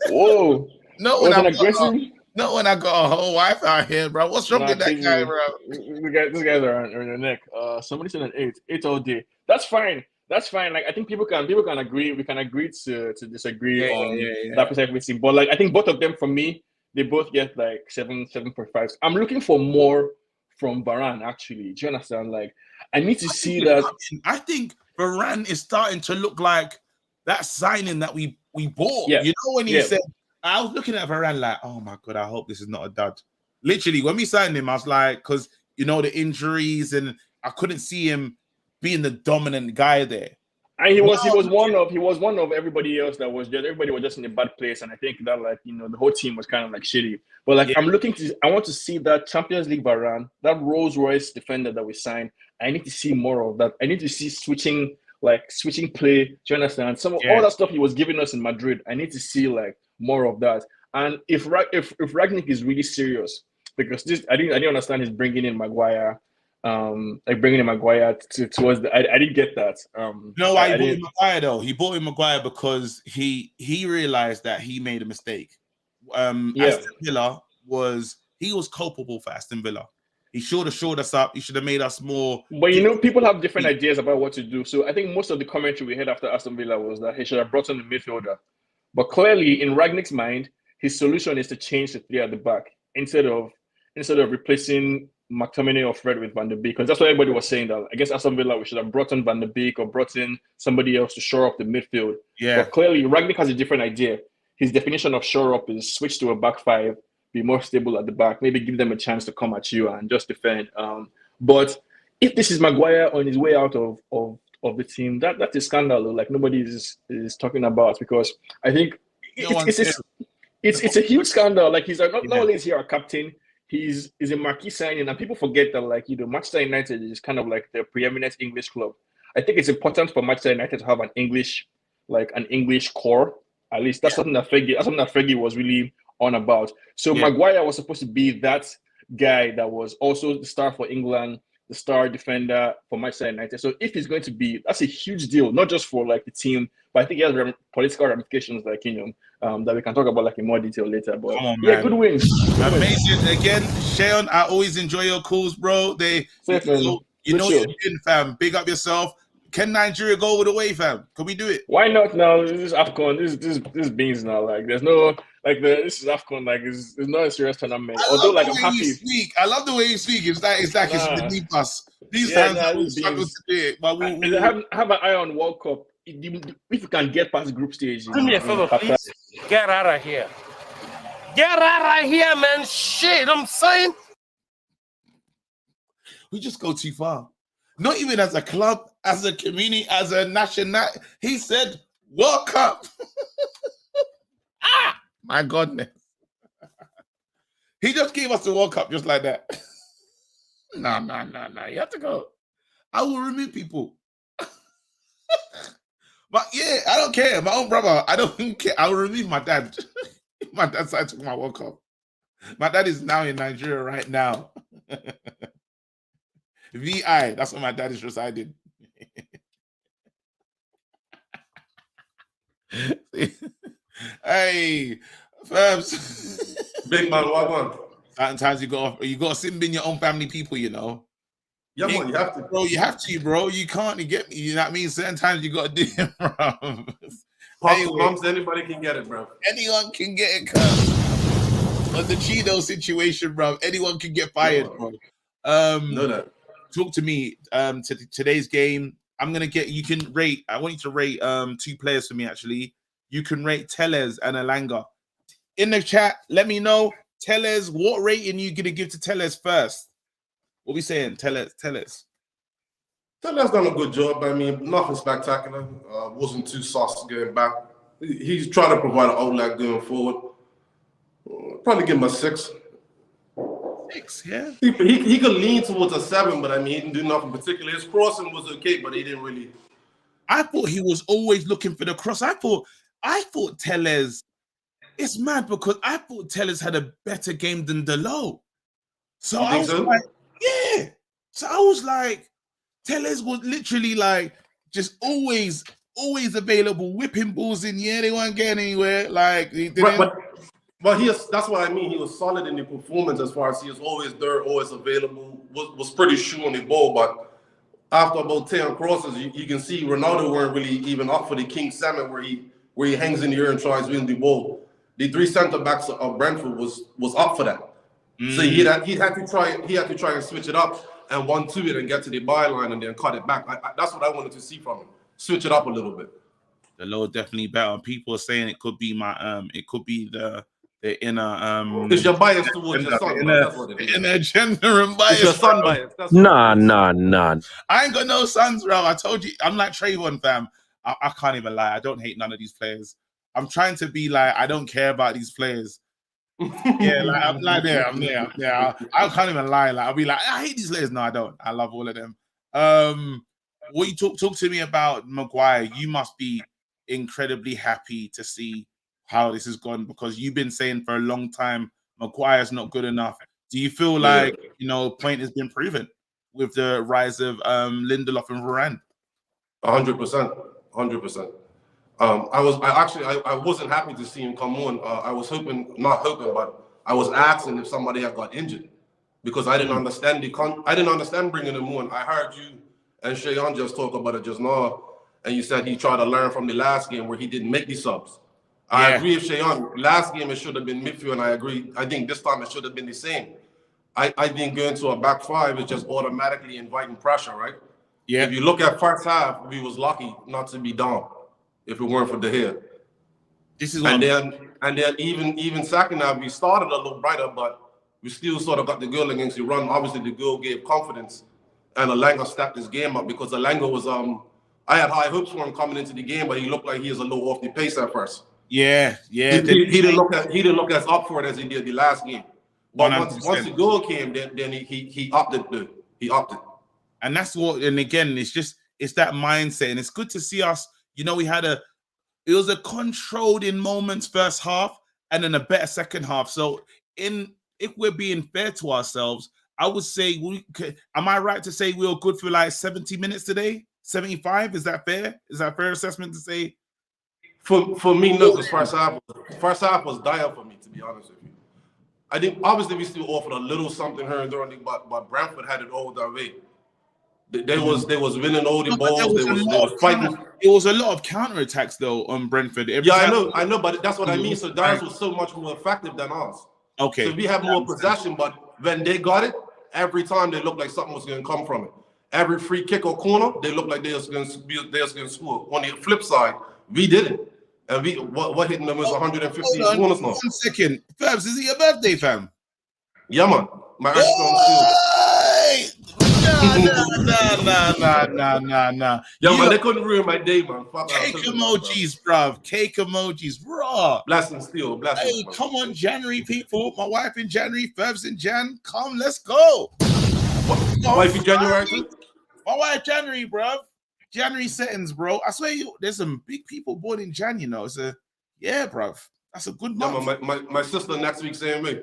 S3: Whoa!
S2: No one I've got. No one I got a whole wife out here, bro. What's wrong with that guy, bro?
S3: These guys are on your neck. Somebody said an 8 all day. That's fine. Like I think people can agree. We can agree to disagree on that specific team. But like I think both of them, for me, they both get like 7.5. I'm looking for more from Varane. Actually, do you understand? Like I need to see that.
S2: I think Varane is starting to look like that signing that we bought.
S3: Yeah.
S2: You know when he said, I was looking at Varane like, oh my god, I hope this is not a dud. Literally, when we signed him, I was like, because you know the injuries, and I couldn't see him being the dominant guy there.
S3: And he was one of everybody else that was there. Everybody was just in a bad place, and I think that like the whole team was kind of like shitty. But like I want to see that Champions League Varane, that Rolls Royce defender that we signed. I need to see more of that. I need to see switching play. Do you understand? All that stuff he was giving us in Madrid. I need to see like more of that. And if Ragnick is really serious, because I didn't understand his bringing in Maguire. Bringing in Maguire towards the. I didn't get that.
S2: No, I bought him Maguire though. He bought him Maguire because he realized that he made a mistake. Aston Villa was culpable for Aston Villa. He should have showed us up. He should have made us more.
S3: But people have different ideas about what to do. So I think most of the commentary we had after Aston Villa was that he should have brought in the midfielder. But clearly, in Ragnick's mind, his solution is to change the 3 at the back instead of replacing McTominay or Fred with Van der Beek, because that's what everybody was saying. That I guess Aston Villa we should have brought in Van der Beek or brought in somebody else to shore up the midfield. Yeah. But clearly, Ragnick has a different idea. His definition of shore up is switch to a back 5, be more stable at the back, maybe give them a chance to come at you and just defend. But if this is Maguire on his way out of the team, that's a scandal. Like nobody is talking about, because I think it's a huge scandal. Like he's not only is he our captain, he's a marquee signing, and people forget that Manchester United is kind of like the preeminent English club. I think it's important for Manchester United to have an English core. At least that's something that Fergie was really on about. So Maguire was supposed to be that guy that was also the star for England, the star defender for Manchester United. So if he's going to be, that's a huge deal, not just for like the team, but I think it has political ramifications, like that we can talk about like in more detail later. But
S2: come on,
S3: yeah,
S2: man.
S3: good wins.
S2: Amazing. Again, Shayon, I always enjoy your calls, bro. You know you're in, fam. Big up yourself. Can Nigeria go all the way, fam? Can we do it?
S3: Why not now? This is AFCON. This beans now. Like there's no this is AFCON. Like it's not a serious tournament. Although like I'm happy.
S2: I love the way you speak. It's like it's beneath us. These times we struggle to do it, but we'll
S3: have an eye on World Cup. If you can get past group stage.
S7: Do me a favor, please. Get out of here. Get out of here, man. Shit, I'm saying.
S2: We just go too far. Not even as a club, as a community, as a national. He said, World Cup. My goodness. He just gave us the World Cup just like that. No. You have to go. I will remove people. But yeah, I don't care. My own brother, I don't care. I will remove my dad. My dad side took my World Cup. My dad is now in Nigeria right now. VI, that's what my dad is residing. Hey, Fabs.
S8: Big man, what one?
S2: Sometimes you got to sim in your own family people, you know.
S8: Yeah, man, you have to.
S2: Bro, you have to, bro. You can't get me. You know what I mean? Certain times you got to do it, bro.
S8: Moms, anybody can get it, bro.
S2: Anyone can get it, cuz. On the Cheeto situation, bro, anyone can get fired, bro.
S8: Know that.
S2: Talk to me. Today's game, I'm gonna get. You can rate. I want you to rate two players for me. Actually, you can rate Tellez and Elanga. In the chat, let me know. Tellez, what rating you gonna give to Tellez first? What we saying? Tellez.
S8: Tellez done a good job. I mean, nothing spectacular. Wasn't too saucy going back. He's trying to provide an outlet going forward. Probably give him a 6.
S2: 6, yeah.
S8: He could lean towards a 7, but I mean, he didn't do nothing particular. His crossing was okay, but he didn't really.
S2: I thought he was always looking for the cross. I thought Tellez. It's mad because I thought Tellez had a better game than Delo. So I was like, yeah. So I was like, Tellez was literally like just always available, whipping balls in. Yeah, they weren't getting anywhere. Like,
S8: but that's what I mean. He was solid in the performance as far as he was always there, always available. Was pretty sure on the ball, but after about 10 crosses, you can see Ronaldo weren't really even up for the King Salmon where he hangs in the air and tries to win the ball. The 3 center backs of Brentford was up for that. So he had to try and switch it up and 1-2 it and get to the byline and then cut it back. That's what I wanted to see from him. Switch it up a little bit.
S2: The low definitely better. People are saying it could be the inner
S8: It's your bias towards your son. That's what it is.
S2: Inner gender and bias.
S8: It's your son bias.
S9: Nah.
S2: I ain't got no sons, bro. I told you, I'm like Trayvon, fam. I can't even lie. I don't hate none of these players. I'm trying to be like, I don't care about these players. Yeah, like I'm like there. I can't even lie. Like I'll be like, I hate these players. No, I don't. I love all of them. What you talk to me about Maguire? You must be incredibly happy to see how this has gone because you've been saying for a long time Maguire's not good enough. Do you feel like point has been proven with the rise of Lindelof and Varane?
S8: 100%. I wasn't happy to see him come on. I was not hoping, but I was asking if somebody had got injured because I didn't understand I didn't understand bringing him on. I heard you and Shayon just talk about it just now, and you said he tried to learn from the last game where he didn't make the subs. I agree with Shayon. Last game it should have been midfield, and I agree. I think this time it should have been the same. I think going to a back 5 is just automatically inviting pressure, right?
S2: Yeah.
S8: If you look at first half, we was lucky not to be down. If it weren't for De Gea.
S2: This is what
S8: and then even second half we started a little brighter, but we still sort of got the goal against the run. Obviously, the goal gave confidence, and Alanga stepped his game up because Alanga was I had high hopes for him coming into the game, but he looked like he was a little off the pace at first.
S2: Yeah.
S8: He didn't look as up for it as he did the last game. But
S2: 100%.
S8: once the goal came, then he upped it. He upped it.
S2: And that's what. And again, it's that mindset, and it's good to see us. You know, it was a controlled in moments first half, and then a better second half. So if we're being fair to ourselves, I would say am I right to say we were good for like 70 minutes today? 75? Is that fair? Is that a fair assessment to say?
S8: For me, no, because first half was dire for me, to be honest with you. I think obviously we still offered a little something here and there, but Brentford had it all their way. They was winning all the balls. They was fighting.
S2: It was a lot of counterattacks though on Brentford.
S8: I know, but that's what I mean. So theirs was so much more effective than ours.
S2: Okay.
S8: So we have more possession, but when they got it, every time they looked like something was going to come from it. Every free kick or corner, they looked like they was going to score. On the flip side, we didn't. And what hitting them is 150 corners now.
S2: 1 second. Fabs, is it your birthday, fam?
S8: Yeah, man. My earth's
S2: Nah.
S8: Yeah, man, they couldn't ruin my day, man.
S2: Cake emojis, bruv. Cake emojis, raw.
S8: Blessings still, blessings.
S2: Hey, come on, January, people. My wife in January, Fabs in Jan. Come, let's go.
S8: Wife in January too?
S2: My wife January, bruv. January settings, bro. I swear there's some big people born in Jan, you know. Bruv. That's a good month.
S8: Yeah, my sister next week saying me.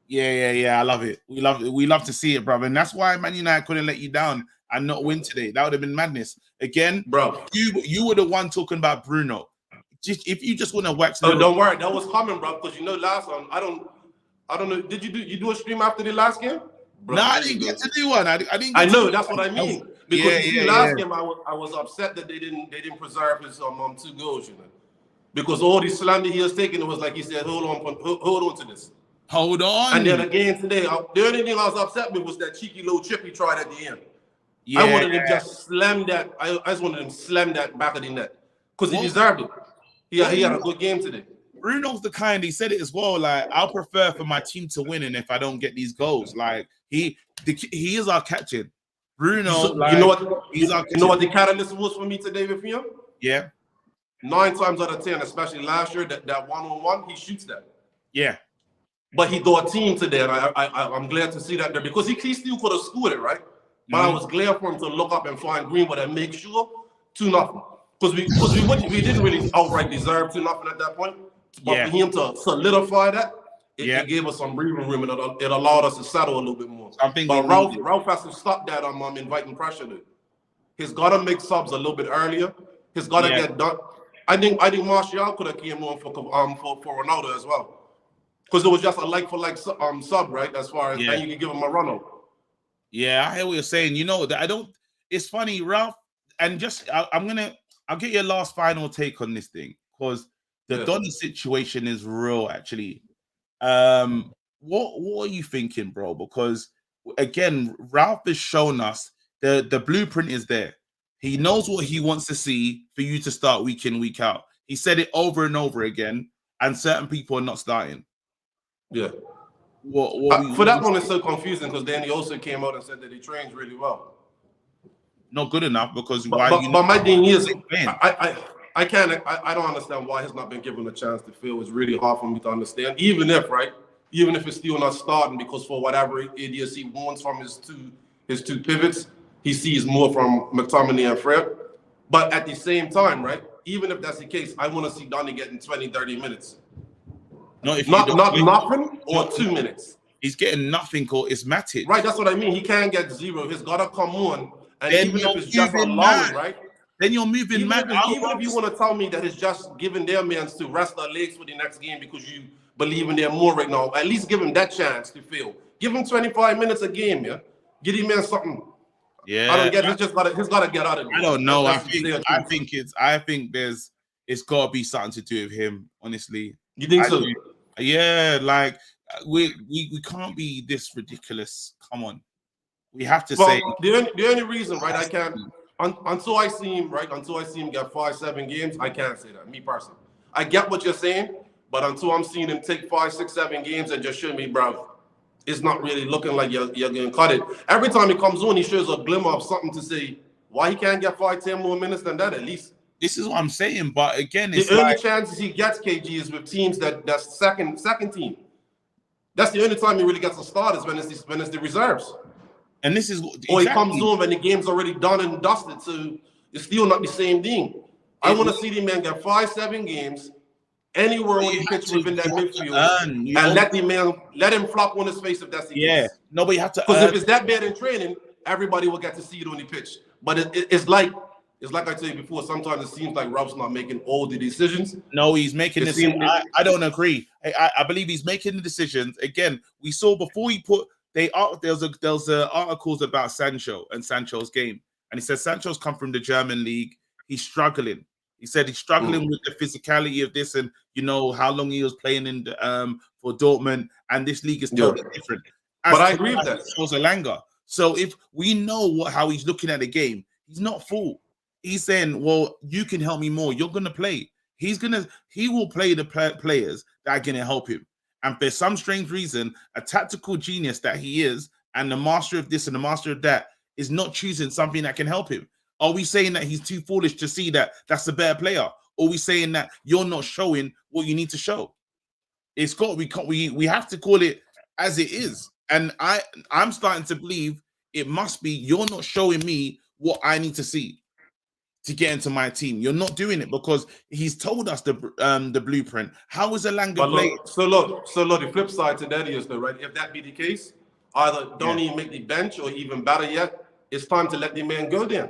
S2: Yeah. I love it. We love to see it, brother. And that's why Man United couldn't let you down and not win today. That would have been madness. Again,
S8: bro.
S2: You were the one talking about Bruno. If you just want to wax.
S8: No, don't worry. That was coming, bro. Because last one, I don't know. Did you do a stream after the last game?
S2: Bro, no, I didn't get to do one. I didn't.
S8: That's what I mean. Because last game, I was upset that they didn't preserve his 2 goals, you know. Because all the slander he was taking, it was like he said, hold on to this.
S2: Hold on.
S8: And then again today, the only thing I was upset with was that cheeky little chip he tried at the end.
S2: Yeah.
S8: I wanted him just slam that. I just wanted him slam that back of the net because he deserved it. He had a good game today.
S2: Bruno's the kind. He said it as well. Like, I'll prefer for my team to win, and if I don't get these goals, like he is our captain. Bruno,
S8: so,
S2: like,
S8: you know what the catalyst was for me today with him?
S2: Yeah.
S8: 9 times out of 10, especially last year, that one-on-one, he shoots that.
S2: Yeah.
S8: But he do a team today, and I'm glad to see that there because he still could have scored it, right? But I was glad for him to look up and find Greenwood and make sure 2-0. Because we didn't really outright deserve 2-0 at that point. But for him to solidify that, it gave us some breathing room and it allowed us to settle a little bit more. But Ralph has to stop that inviting pressure. He's got to make subs a little bit earlier. He's got to get done. I think Martial could have came on for Ronaldo as well. Because it was just a like-for-like sub, right? As far as and you can give him a run over.
S2: Yeah, I hear what you're saying. You know that it's funny, Ralph, and just I'll get your last final take on this thing because the Donny situation is real, actually. What are you thinking, bro? Because again, Ralph has shown us the blueprint is there. He knows what he wants to see for you to start week in, week out. He said it over and over again, and certain people are not starting.
S8: Yeah.
S2: For
S8: that one, it's so confusing because then he also came out and said that he trains really well.
S2: Not good enough because
S8: but my thing is, I don't understand why he's not been given a chance to feel. It's really hard for me to understand. Even if it's still not starting because for whatever idiocy he wants from his two pivots, he sees more from McTominay and Fred. But at the same time, right, even if that's the case, I want to see Donny getting 20, 30 minutes.
S2: No,
S8: not nothing or 2 minutes.
S2: He's getting nothing or it's Matic.
S8: Right, that's what I mean. He can't get 0. He's got to come on. And even if it's just allowing, right?
S2: Then you're moving mad.
S8: Even if you want to tell me that it's just giving their mans to rest their legs for the next game because you believe in them more right now, at least give him that chance to feel. Give him 25 minutes a game, yeah? Get him in something.
S2: Yeah.
S8: I don't get it. He's got to get out of it.
S2: I don't know. I think it's got to be something to do with him, honestly.
S8: You think so?
S2: Yeah, like we can't be this ridiculous. Come on. We have to say
S8: the only reason, right? I can't until I see him get 5-7 games. I can't say that. Me personally, I get what you're saying, but until I'm seeing him take 5, 6, 7 games and just show me, bro, it's not really looking like you're going to cut it. Every time he comes on, he shows a glimmer of something to say. Why he can't get 5, 10 more minutes than that at least?
S2: This is what I'm saying, but again, it's
S8: the only
S2: like
S8: chances he gets, KG, is with teams that's second team. That's the only time he really gets a start is when it's the reserves.
S2: and this is
S8: Or he comes
S2: exactly.
S8: on when the game's already done and dusted, so it's still not the same thing. I want to see the man get 5, 7 games anywhere on the pitch within that midfield, and let him flop on his face if that's the case.
S2: Nobody have to.
S8: Because if it's that bad in training, everybody will get to see it on the pitch. But it's like I told you before. Sometimes it seems like Ralph's not making all the decisions.
S2: No, he's making this. I don't agree. I believe he's making the decisions. Again, we saw before he put there was articles about Sancho and Sancho's game, and he said Sancho's come from the German league. He's struggling. He said he's struggling with the physicality of this, and you know how long he was playing in for Dortmund, and this league is totally different.
S8: But I agree with that.
S2: Zalanga. So if we know how he's looking at the game, he's not fooled. He's saying, well, you can help me more. You're going to play. He will play the players that are going to help him. And for some strange reason, a tactical genius that he is, and the master of this and the master of that, is not choosing something that can help him. Are we saying that he's too foolish to see that that's a better player? Or are we saying that you're not showing what you need to show? It's got we have to call it as it is. And I'm starting to believe it must be you're not showing me what I need to see to get into my team. You're not doing it because he's told us the blueprint. How is Alanga playing?
S8: So look, the flip side to that is though, right? If that be the case, either don't even make the bench, or even better yet, it's time to let the man go then.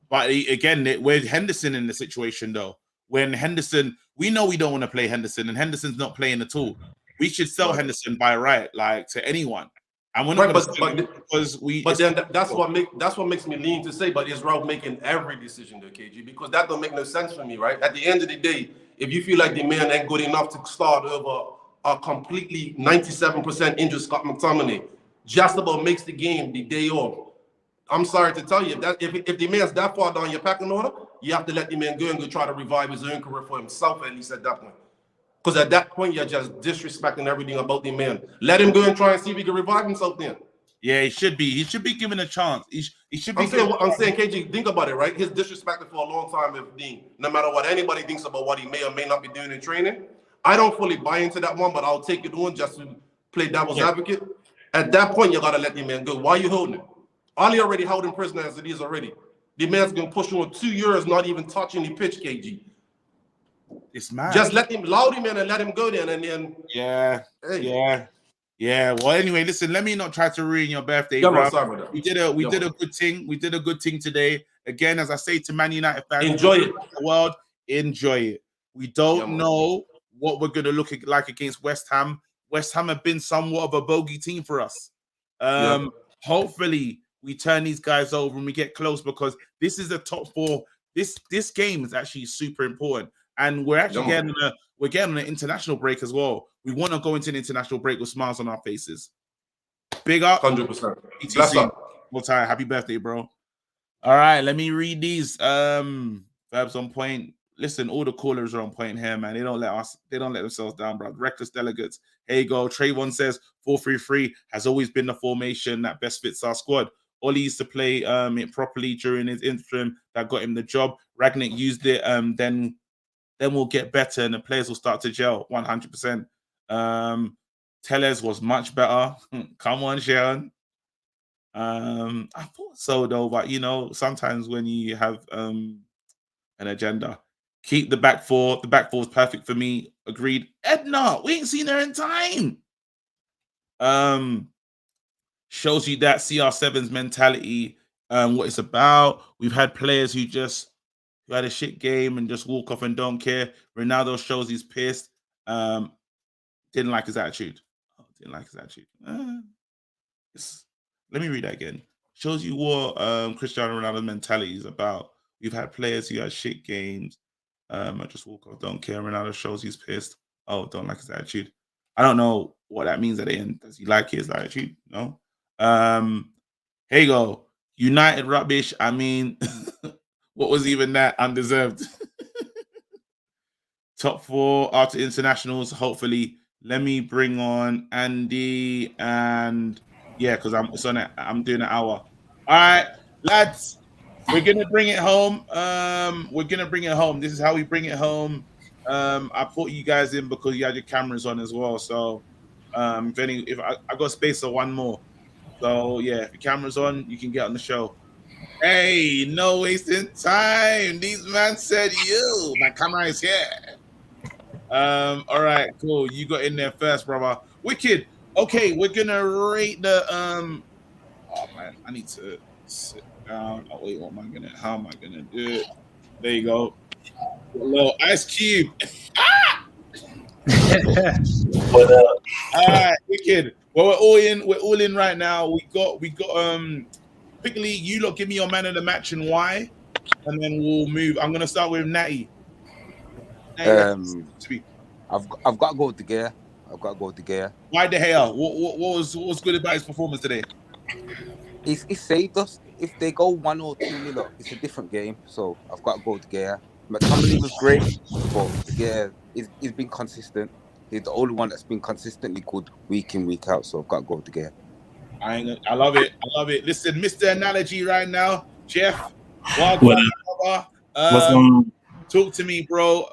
S2: But again, we're Henderson in the situation though. When Henderson, we know we don't want to play Henderson, and Henderson's not playing at all. We should sell Henderson by right, like to anyone. And we're not because we.
S8: But then that's what makes me lean to say. But is Ralph making every decision though, KG? Because that don't make no sense for me, right? At the end of the day, if you feel like the man ain't good enough to start over a completely 97% injured Scott McTominay, just about makes the game the day off. I'm sorry to tell you, if the man's that far down your pecking order, you have to let the man go and go try to revive his own career for himself, at least at that point. Because at that point, you're just disrespecting everything about the man. Let him go and try and see if he can revive himself then.
S2: Yeah, he should be. He should be given a chance. He should be.
S8: I'm saying, KG, think about it, right? He's disrespected for a long time with Dean. No matter what anybody thinks about what he may or may not be doing in training. I don't fully buy into that one, but I'll take it on just to play devil's advocate. At that point, you got to let the man go. Why are you holding him? Ali already held in prison as it is already. The man's going to push on 2 years, not even touching the pitch, KG.
S2: It's mad.
S8: Just let him, allow him in and let him go then. And then,
S2: yeah. Well, anyway, listen, let me not try to ruin your birthday,
S8: bro.
S2: We did a good thing. We did a good thing today. Again, as I say to Man United fans,
S8: enjoy it.
S2: The world, enjoy it. We don't know what we're going to look like against West Ham. West Ham have been somewhat of a bogey team for us. Hopefully, we turn these guys over and we get close, because this is a top 4. This game is actually super important, and we're actually getting on an international break as well. We want to go into an international break with smiles on our faces. Big up,
S8: 100%.
S2: Bless up. Well, Ty, happy birthday, bro. All right, let me read these. Verbs on point. Listen, all the callers are on point here, man. They don't let themselves down, bro. Reckless delegates. Here you go. Trayvon says 4-3-3 has always been the formation that best fits our squad. Ollie used to play it properly during his interim that got him the job. Ragnick used it. Then we'll get better and the players will start to gel. 100%. Tellez was much better. Come on, Sharon. I thought so though, but you know, sometimes when you have an agenda, keep the back 4. The back 4 is perfect for me. Agreed. Edna, we ain't seen her in time. Shows you that CR7's mentality, what it's about. We've had players who had a shit game and just walk off and don't care. Ronaldo shows he's pissed. Didn't like his attitude. Let me read that again. Shows you what Cristiano Ronaldo's mentality is about. We've had players who had shit games. I just walk off, don't care. Ronaldo shows he's pissed. Oh, don't like his attitude. I don't know what that means at the end. Does he like his attitude? No. Here you go. United rubbish. I mean, what was even that? Undeserved. top 4 after internationals. Hopefully, let me bring on Andy and because I'm doing an hour. All right, lads, we're gonna bring it home. We're gonna bring it home. This is how we bring it home. I put you guys in because you had your cameras on as well. So, if I got space for one more. So yeah, if your camera's on, you can get on the show. Hey, no wasting time. These man said you. My camera is here. All right, cool. You got in there first, brother. Wicked. Okay, we're gonna rate the oh man, I need to sit down. Oh wait, how am I gonna do it? There you go. A little ice cube. All right, wicked. Well, we're all in right now. We got quickly, you lot give me your man of the match and why, and then we'll move. I'm gonna start with Natty.
S9: I've got to go with De Gea.
S2: Why De Gea? What was good about his performance today?
S9: He saved us. If they go 1 or 2-0 up, it's a different game. So I've got to go with De Gea. McTominay was great, but De Gea he's been consistent. He's the only one that's been consistently good week in, week out. So I've got to go with De Gea.
S2: I love it. Listen, Mr. Analogy right now, Jeff.
S10: What's going on?
S2: Talk to me, bro.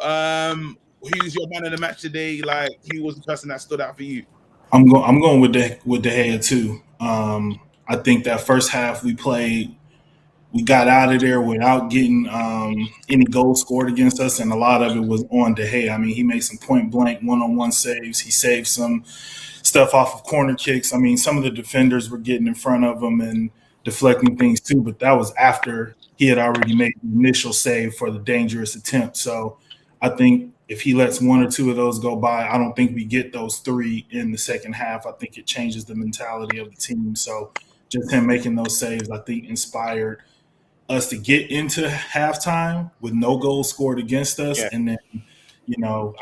S2: Who's your man of the match today? Like, who was the person that stood out for you?
S10: I'm going with De Gea too. I think that first half we got out of there without getting any goals scored against us, and a lot of it was on De Gea. I mean, he made some point blank one-on-one saves. He saved some stuff off of corner kicks. I mean, some of the defenders were getting in front of him and deflecting things too, but that was after he had already made the initial save for the dangerous attempt. So I think if he lets 1 or 2 of those go by, I don't think we get those 3 in the second half. I think it changes the mentality of the team. So just him making those saves, I think, inspired us to get into halftime with no goals scored against us. Yeah. And then,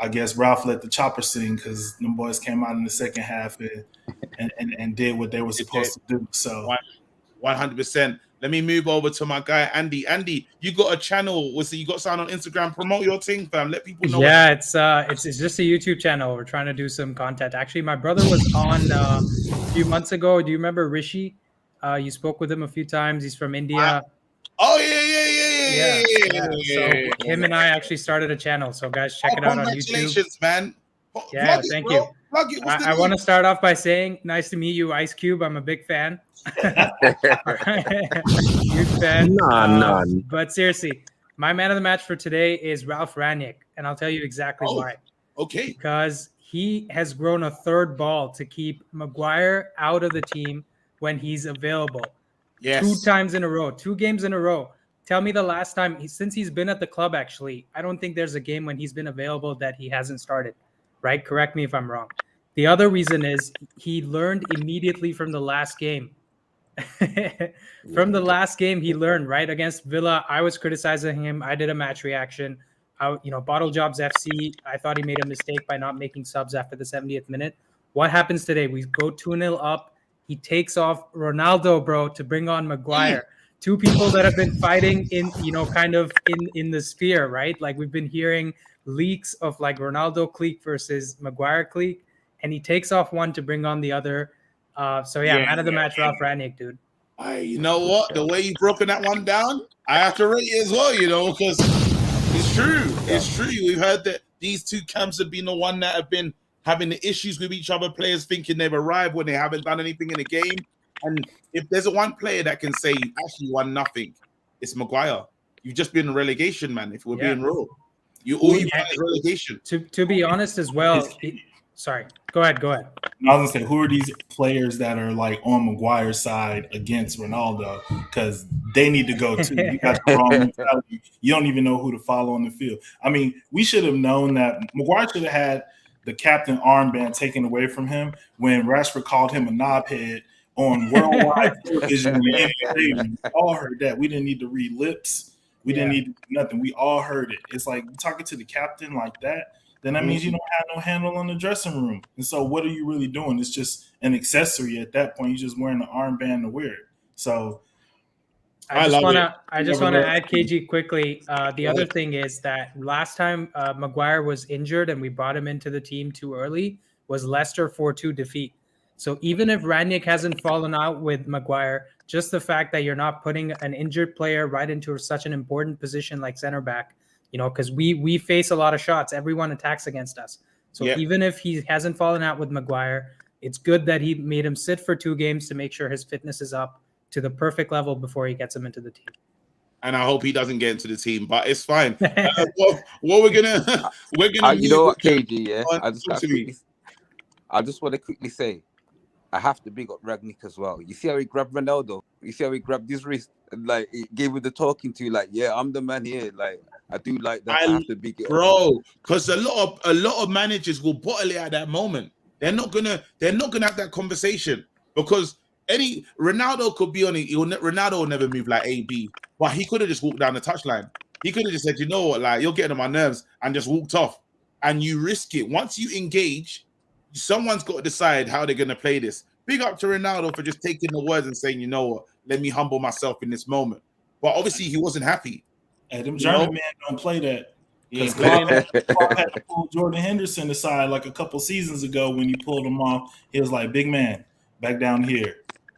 S10: I guess Ralph let the chopper sing because them boys came out in the second half and did what they were supposed to do. So
S2: 100%. Let me move over to my guy, Andy. Andy, you got a channel. You got something on Instagram. Promote your thing, fam. Let people know.
S11: Yeah, it's just a YouTube channel. We're trying to do some content. Actually, my brother was on a few months ago. Do you remember Rishi? You spoke with him a few times. He's from India.
S2: Oh, yeah.
S11: So him and I actually started a channel. So guys, check it out on YouTube.
S2: Congratulations, man.
S11: Yeah, thank you. I want to start off by saying, nice to meet you, Ice Cube. I'm a big fan. Huge fan. But seriously, my man of the match for today is Ralph Rangnick, and I'll tell you exactly why.
S2: Okay.
S11: Because he has grown a third ball to keep Maguire out of the team when he's available.
S2: Yes.
S11: 2 times in a row, 2 games in a row. Tell me the last time, since he's been at the club, actually, I don't think there's a game when he's been available that he hasn't started, right? Correct me if I'm wrong. The other reason is he learned immediately from the last game. From the last game, he learned, right? Against Villa, I was criticizing him. I did a match reaction. Bottle Jobs FC, I thought he made a mistake by not making subs after the 70th minute. What happens today? We go 2-0 up. He takes off Ronaldo, bro, to bring on Maguire. 2 people that have been fighting in the sphere, right? Like we've been hearing leaks of like Ronaldo clique versus Maguire clique, and he takes off one to bring on the other. Man of the match, Ralph Rangnick, dude.
S2: You know what? The way you've broken that one down, I have to rate it as well, because it's true. It's true. We've heard that these 2 camps have been the one that have been having the issues with each other, players thinking they've arrived when they haven't done anything in the game. And if there's one player that can say you actually won nothing, it's Maguire. You've just been relegation, man, if we're being real. You've won is relegation.
S11: To be honest as well. Sorry. Go ahead.
S10: I was gonna say, who are these players that are like on Maguire's side against Ronaldo? Because they need to go too. You got the wrong mentality. You don't even know who to follow on the field. I mean, we should have known that Maguire should have had the captain armband taken away from him when Rashford called him a knobhead on worldwide television. We all heard that. We didn't need to read lips. We didn't need to do nothing. We all heard it. It's like talking to the captain like that. Then that means you don't have no handle on the dressing room. And so what are you really doing? It's just an accessory at that point. You're just wearing an armband to wear it. So
S11: I just
S2: love
S11: want
S2: it.
S11: to I just want to add KG quickly. The other thing is that last time Maguire was injured and we brought him into the team too early was Leicester 4-2 defeat. So even if Ranić hasn't fallen out with Maguire, just the fact that you're not putting an injured player right into such an important position like center back, because we face a lot of shots. Everyone attacks against us. So even if he hasn't fallen out with Maguire, it's good that he made him sit for 2 games to make sure his fitness is up to the perfect level before he gets him into the team.
S2: And I hope he doesn't get into the team, but it's fine. What we're gonna
S9: you know what, KG? Yeah,
S2: I
S9: just want to quickly say, I have to big up Ragnick as well. You see how he grabbed Ronaldo? You see how he grabbed his wrist and like he gave him the talking to, like, yeah, I'm the man here. Like, I do like that. I have to big it up,
S2: bro, because a lot of managers will bottle it at that moment. They're not gonna have that conversation because Ronaldo could be on it. Ronaldo will never move like AB, but he could have just walked down the touchline. He could have just said, you know what, like, you're getting on my nerves, and just walked off. And you risk it. Once you engage, someone's got to decide how they're gonna play this. Big up to Ronaldo for just taking the words and saying, you know what, let me humble myself in this moment. But obviously he wasn't happy.
S10: Hey, them German men don't play that. Because Klopp had to pull Jordan Henderson aside like a couple seasons ago when you pulled him off. He was like, big man, back down here.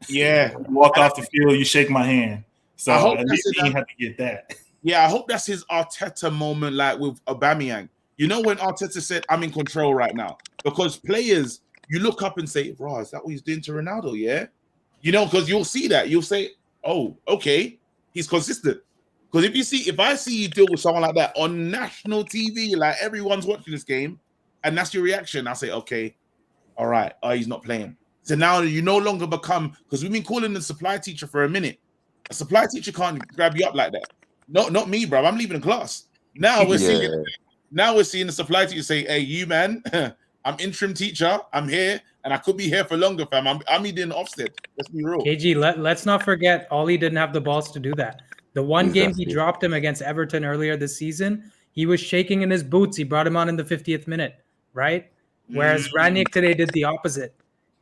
S2: Yeah.
S10: You walk off the field, you shake my hand. So at least he didn't have to get that.
S2: Yeah, I hope that's his Arteta moment, like with Aubameyang. You know when Arteta said, I'm in control right now? Because players, you look up and say, bro, is that what he's doing to Ronaldo, yeah? Because you'll see that. You'll say, oh, okay, he's consistent. Because if I see you deal with someone like that on national TV, like everyone's watching this game, and that's your reaction, I say, okay, all right, he's not playing. So now you no longer become, because we've been calling the supply teacher for a minute. A supply teacher can't grab you up like that. Not me, bro. I'm leaving the class. Now we're seeing the supply teacher say, hey, you man, I'm interim teacher. I'm here, and I could be here for longer, fam. I'm eating Ofsted. Let's be real.
S11: KG, let's not forget, Ollie didn't have the balls to do that. The one game he dropped him against Everton earlier this season, he was shaking in his boots. He brought him on in the 50th minute, right? Whereas Ranić today did the opposite.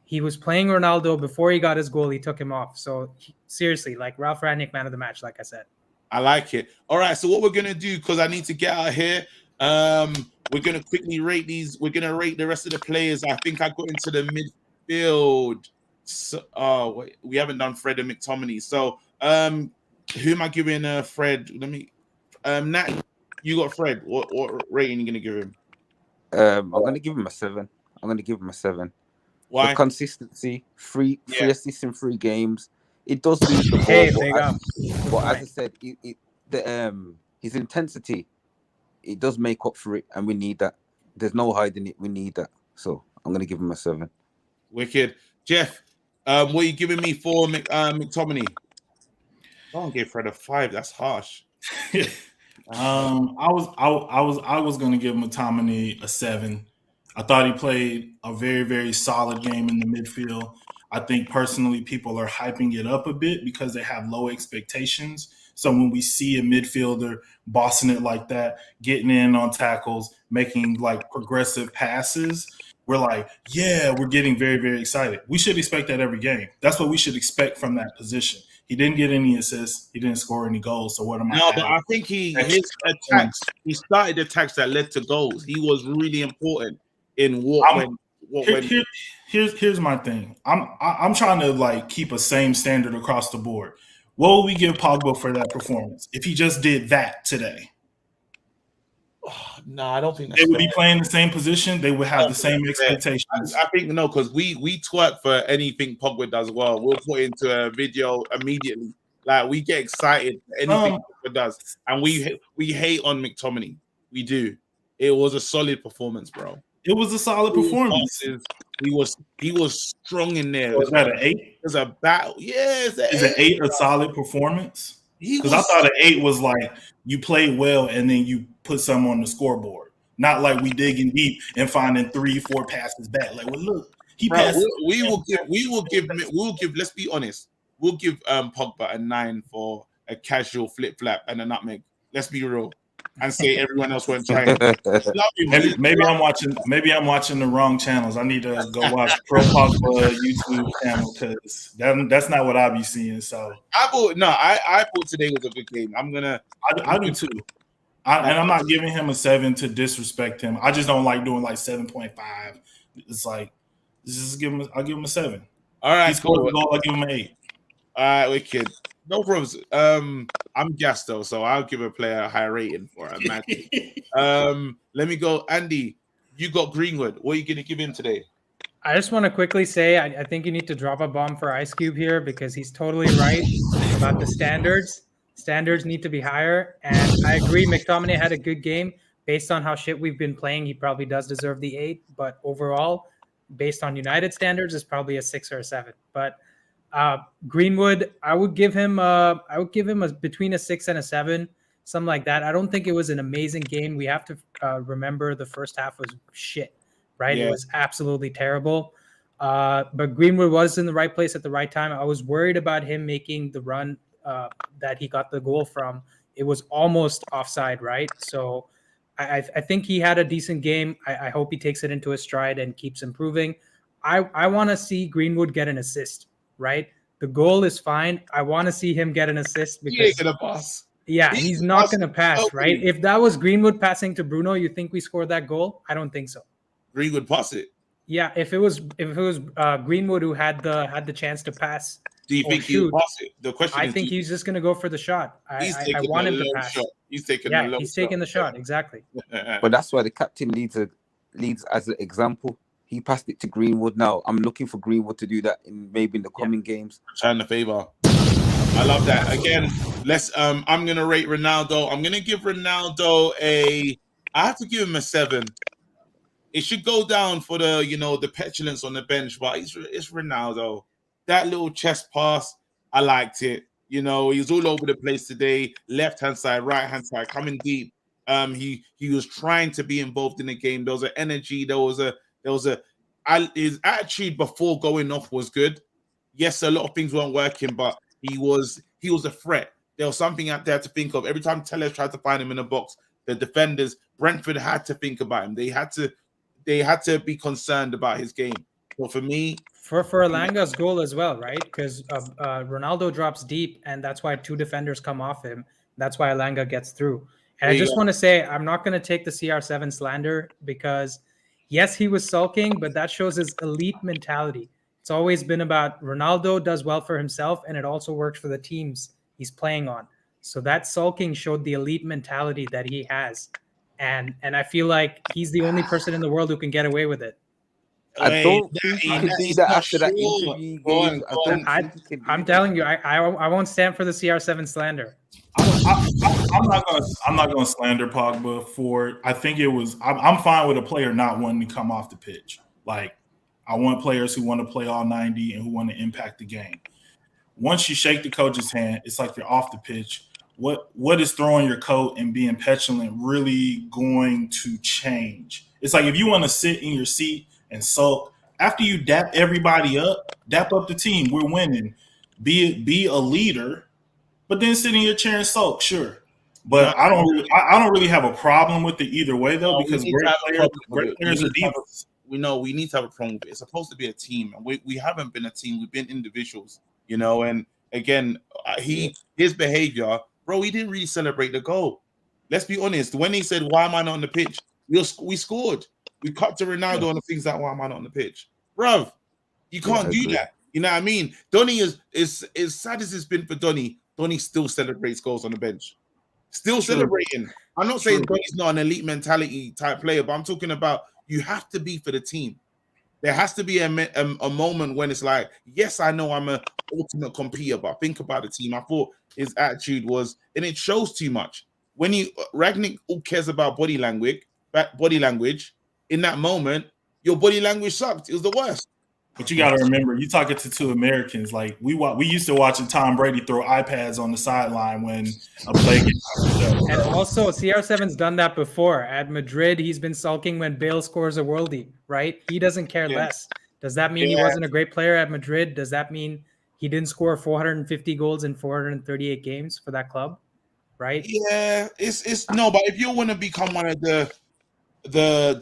S11: He was playing Ronaldo before he got his goal. He took him off. So seriously, like Ralph Ranić, man of the match, like I said.
S2: I like it. All right, so what we're going to do, because I need to get out of here, we're going to quickly rate these. We're going to rate the rest of the players. I think I got into the midfield. So, wait, we haven't done Fred and McTominay. So, who am I giving Fred? Let me. Nat, you got Fred. What rating are you going to give him?
S9: I'm going to give him a 7. Why? For consistency, three assists in 3 games. It does lose the ball, but as I said, his intensity, it does make up for it, and we need that. There's no hiding it. We need that. So I'm going to give him a 7.
S2: Wicked. Jeff, what are you giving me for McTominay? Don't give Fred a 5. That's harsh.
S10: I was going to give McTominay a 7. I thought he played a very, very solid game in the midfield. I think personally people are hyping it up a bit because they have low expectations. So when we see a midfielder bossing it like that, getting in on tackles, making like progressive passes, we're like, yeah, we're getting very, very excited. We should expect that every game. That's what we should expect from that position. He didn't get any assists. He didn't score any goals. So what am I?
S2: No, but I think he started attacks that led to goals. He was really important in
S10: Here's my thing. I'm trying to like keep a same standard across the board. What will we give Pogba for that performance if he just did that today?
S2: No, I don't think that's
S10: they would be playing the same position. They would have the same expectations.
S2: I think no, because we twerk for anything Pogba does well. We'll put into a video immediately. Like we get excited for anything Pogba does, and we hate on McTominay. We do. It was a solid performance, bro.
S10: It was a solid performance.
S2: He was strong in there.
S10: Was that an 8?
S2: It was a battle. Yeah,
S10: is an 8 a solid performance? Because I thought an 8 was like you played well and then you put some on the scoreboard. Not like we digging deep and finding 3-4 passes back. Like, well, look, he passed.
S2: We will give. Let's be honest. We'll give Pogba a 9 for a casual flip flap and a nutmeg. Let's be real. and say everyone else weren't trying. Love you, man.
S10: Maybe I'm watching the wrong channels. I need to go watch Pro Pogba YouTube channel because that's not what I'll be seeing. So
S2: I thought today was a good game.
S10: I do too. And I'm not giving him a 7 to disrespect him. I just don't like doing like 7.5. It's like I'll give him a 7.
S2: All right,
S10: he scores
S2: cool.
S10: a goal, I'll give him an 8.
S2: All right, wicked. No problems. I'm gassed though, so I'll give a player a high rating for a match. Let me go, Andy. You got Greenwood. What are you gonna give him today?
S11: I just want to quickly say I think you need to drop a bomb for Ice Cube here because he's totally right about the standards. Standards need to be higher, and I agree. McTominay had a good game based on how shit we've been playing. He probably does deserve the 8, but overall, based on United standards, is probably a 6 or a 7. But Greenwood, I would give him between a 6 and a 7, something like that. I don't think it was an amazing game. We have to remember the first half was shit, right?
S2: Yeah.
S11: It was absolutely terrible. But Greenwood was in the right place at the right time. I was worried about him making the run that he got the goal from. It was almost offside, right? So I think he had a decent game. I hope he takes it into his stride and keeps improving. I want to see Greenwood get an assist, right? The goal is fine. I want to see him get an assist because
S2: He ain't gonna pass.
S11: yeah, he's not going to pass, right? If that was Greenwood passing to Bruno, you think we scored that goal? I don't think so.
S2: Greenwood pass it.
S11: Yeah, if it was Greenwood who had the chance to pass.
S2: Do you think he'll pass it? The question
S11: I
S2: is,
S11: think he's just going to go for the shot. I want him to pass.
S2: Shot. He's taking
S11: he's taking the shot, exactly.
S9: But that's why the captain leads as an example. He passed it to Greenwood. Now I'm looking for Greenwood to do that maybe in the coming games.
S2: Trying the favor. I love that. Again, I'm gonna rate Ronaldo. I'm gonna give Ronaldo I have to give him a 7. It should go down for the petulance on the bench, but it's Ronaldo. That little chest pass, I liked it. He was all over the place today. Left hand side, right hand side, coming deep. He was trying to be involved in the game. There was an energy. His attitude before going off was good. Yes, a lot of things weren't working, but he was a threat. There was something out there to think of. Every time Tellez tried to find him in the box, the defenders, Brentford had to think about him. They had to be concerned about his game. So for me,
S11: for Elanga's goal as well, right? Because Ronaldo drops deep, and that's why 2 defenders come off him. That's why Elanga gets through. And I just want to say, I'm not going to take the CR7 slander because, yes, he was sulking, but that shows his elite mentality. It's always been about Ronaldo does well for himself, and it also works for the teams he's playing on. So that sulking showed the elite mentality that he has. And I feel like he's the only person in the world who can get away with it.
S9: I don't think he can do that after that interview.
S11: I'm telling you, I won't stand for the CR7 slander.
S10: I'm not gonna slander Pogba for it. I think it was. I'm fine with a player not wanting to come off the pitch. Like, I want players who want to play all 90 and who want to impact the game. Once you shake the coach's hand, it's like you're off the pitch. What is throwing your coat and being petulant really going to change? It's like if you want to sit in your seat and sulk after you dap everybody up, dap up the team. We're winning. Be a leader, but then sit in your chair and sulk. Sure, but I don't really have a problem with it either way though, because great players are divas.
S2: We know we need to have a problem with it. It's supposed to be a team, and we haven't been a team. We've been individuals, And again, his behavior, bro, he didn't really celebrate the goal. Let's be honest. When he said, "Why am I not on the pitch?" We scored. We cut to Ronaldo on the things that, "Why am I not on the pitch?" Bruv, you can't do that. You know what I mean? Donny is as sad as it's been for Donny. Donny still celebrates goals on the bench. Still celebrating. I'm not saying Donny's not an elite mentality type player, but I'm talking about you have to be for the team. There has to be a moment when it's like, yes, I know I'm an ultimate competitor, but think about the team. I thought his attitude was, and it shows too much. When Ragnick all cares about body language, in that moment, your body language sucked. It was the worst.
S10: But you got to remember, you're talking to 2 Americans. Like we used to watching Tom Brady throw iPads on the sideline when a play gets.
S11: And also, CR7's done that before. At Madrid, he's been sulking when Bale scores a worldie, right? He doesn't care less. Does that mean he wasn't a great player at Madrid? Does that mean he didn't score 450 goals in 438 games for that club? right?
S2: Yeah, it's no, but if you want to become one of the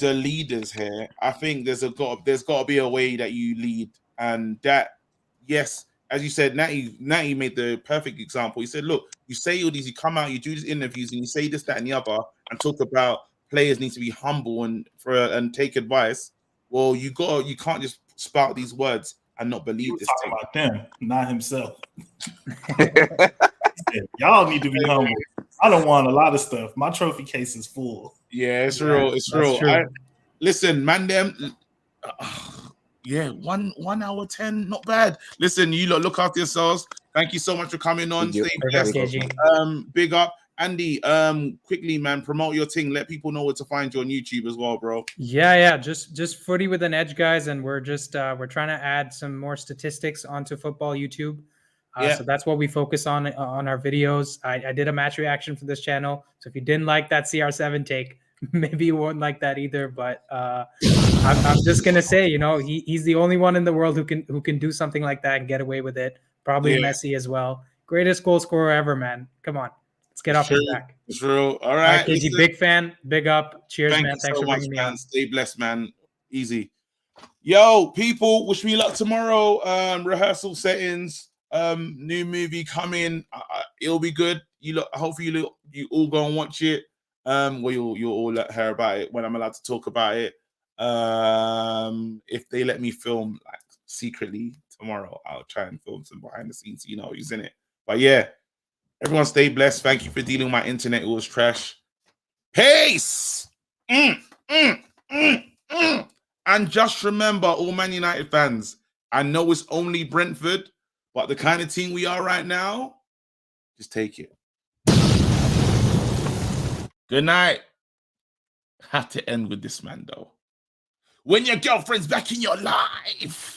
S2: leaders here, I think there's got to be a way that you lead, and that, yes, as you said, Natty made the perfect example. He said, look, you say all these, you come out, you do these interviews, and you say this, that, and the other, and talk about players need to be humble and take advice. Well, you can't just spout these words and not
S10: He
S2: believe
S10: was
S2: this
S10: talking
S2: thing.
S10: about them, not himself. He said, y'all need to be humble. I don't want a lot of stuff. My trophy case is full.
S2: Yeah, it's real. It's
S11: That's
S2: real.
S11: true.
S2: Listen, man, them. Yeah, 1 hour 10, not bad. Listen, you lot look after yourselves. Thank you so much for coming on. Stay blessed. Big up. Andy, quickly, man, promote your thing. Let people know where to find you on YouTube as well, bro.
S11: Yeah. Just footy with an edge, guys, and we're just we're trying to add some more statistics onto football YouTube. So that's what we focus on our videos. I did a match reaction for this channel, so if you didn't like that CR7 take, maybe you won't like that either. But I'm just gonna say, you know, he's the only one in the world who can do something like that and get away with it. Probably Messi as well. Greatest goal scorer ever, man. Come on, let's get off his back.
S2: True. All right,
S11: KG,
S2: listen.
S11: big fan. Big up. Cheers,
S2: Thank
S11: man.
S2: you
S11: Thanks
S2: so
S11: for
S2: much,
S11: bringing me
S2: man.
S11: on.
S2: Stay blessed, man. Easy. Yo, people, wish me luck tomorrow. Rehearsal settings. New movie coming. It'll be good. Hopefully you all go and watch it. Well, you'll all hear about it when I'm allowed to talk about it. If they let me film like secretly tomorrow, I'll try and film some behind the scenes so you know who's in it. But yeah, everyone stay blessed. Thank you for dealing with my internet. It was trash. Peace. And just remember, all Man United fans, I know it's only Brentford, but the kind of team we are right now, just take it. Good night. Have to end with this, man, though. When your girlfriend's back in your life.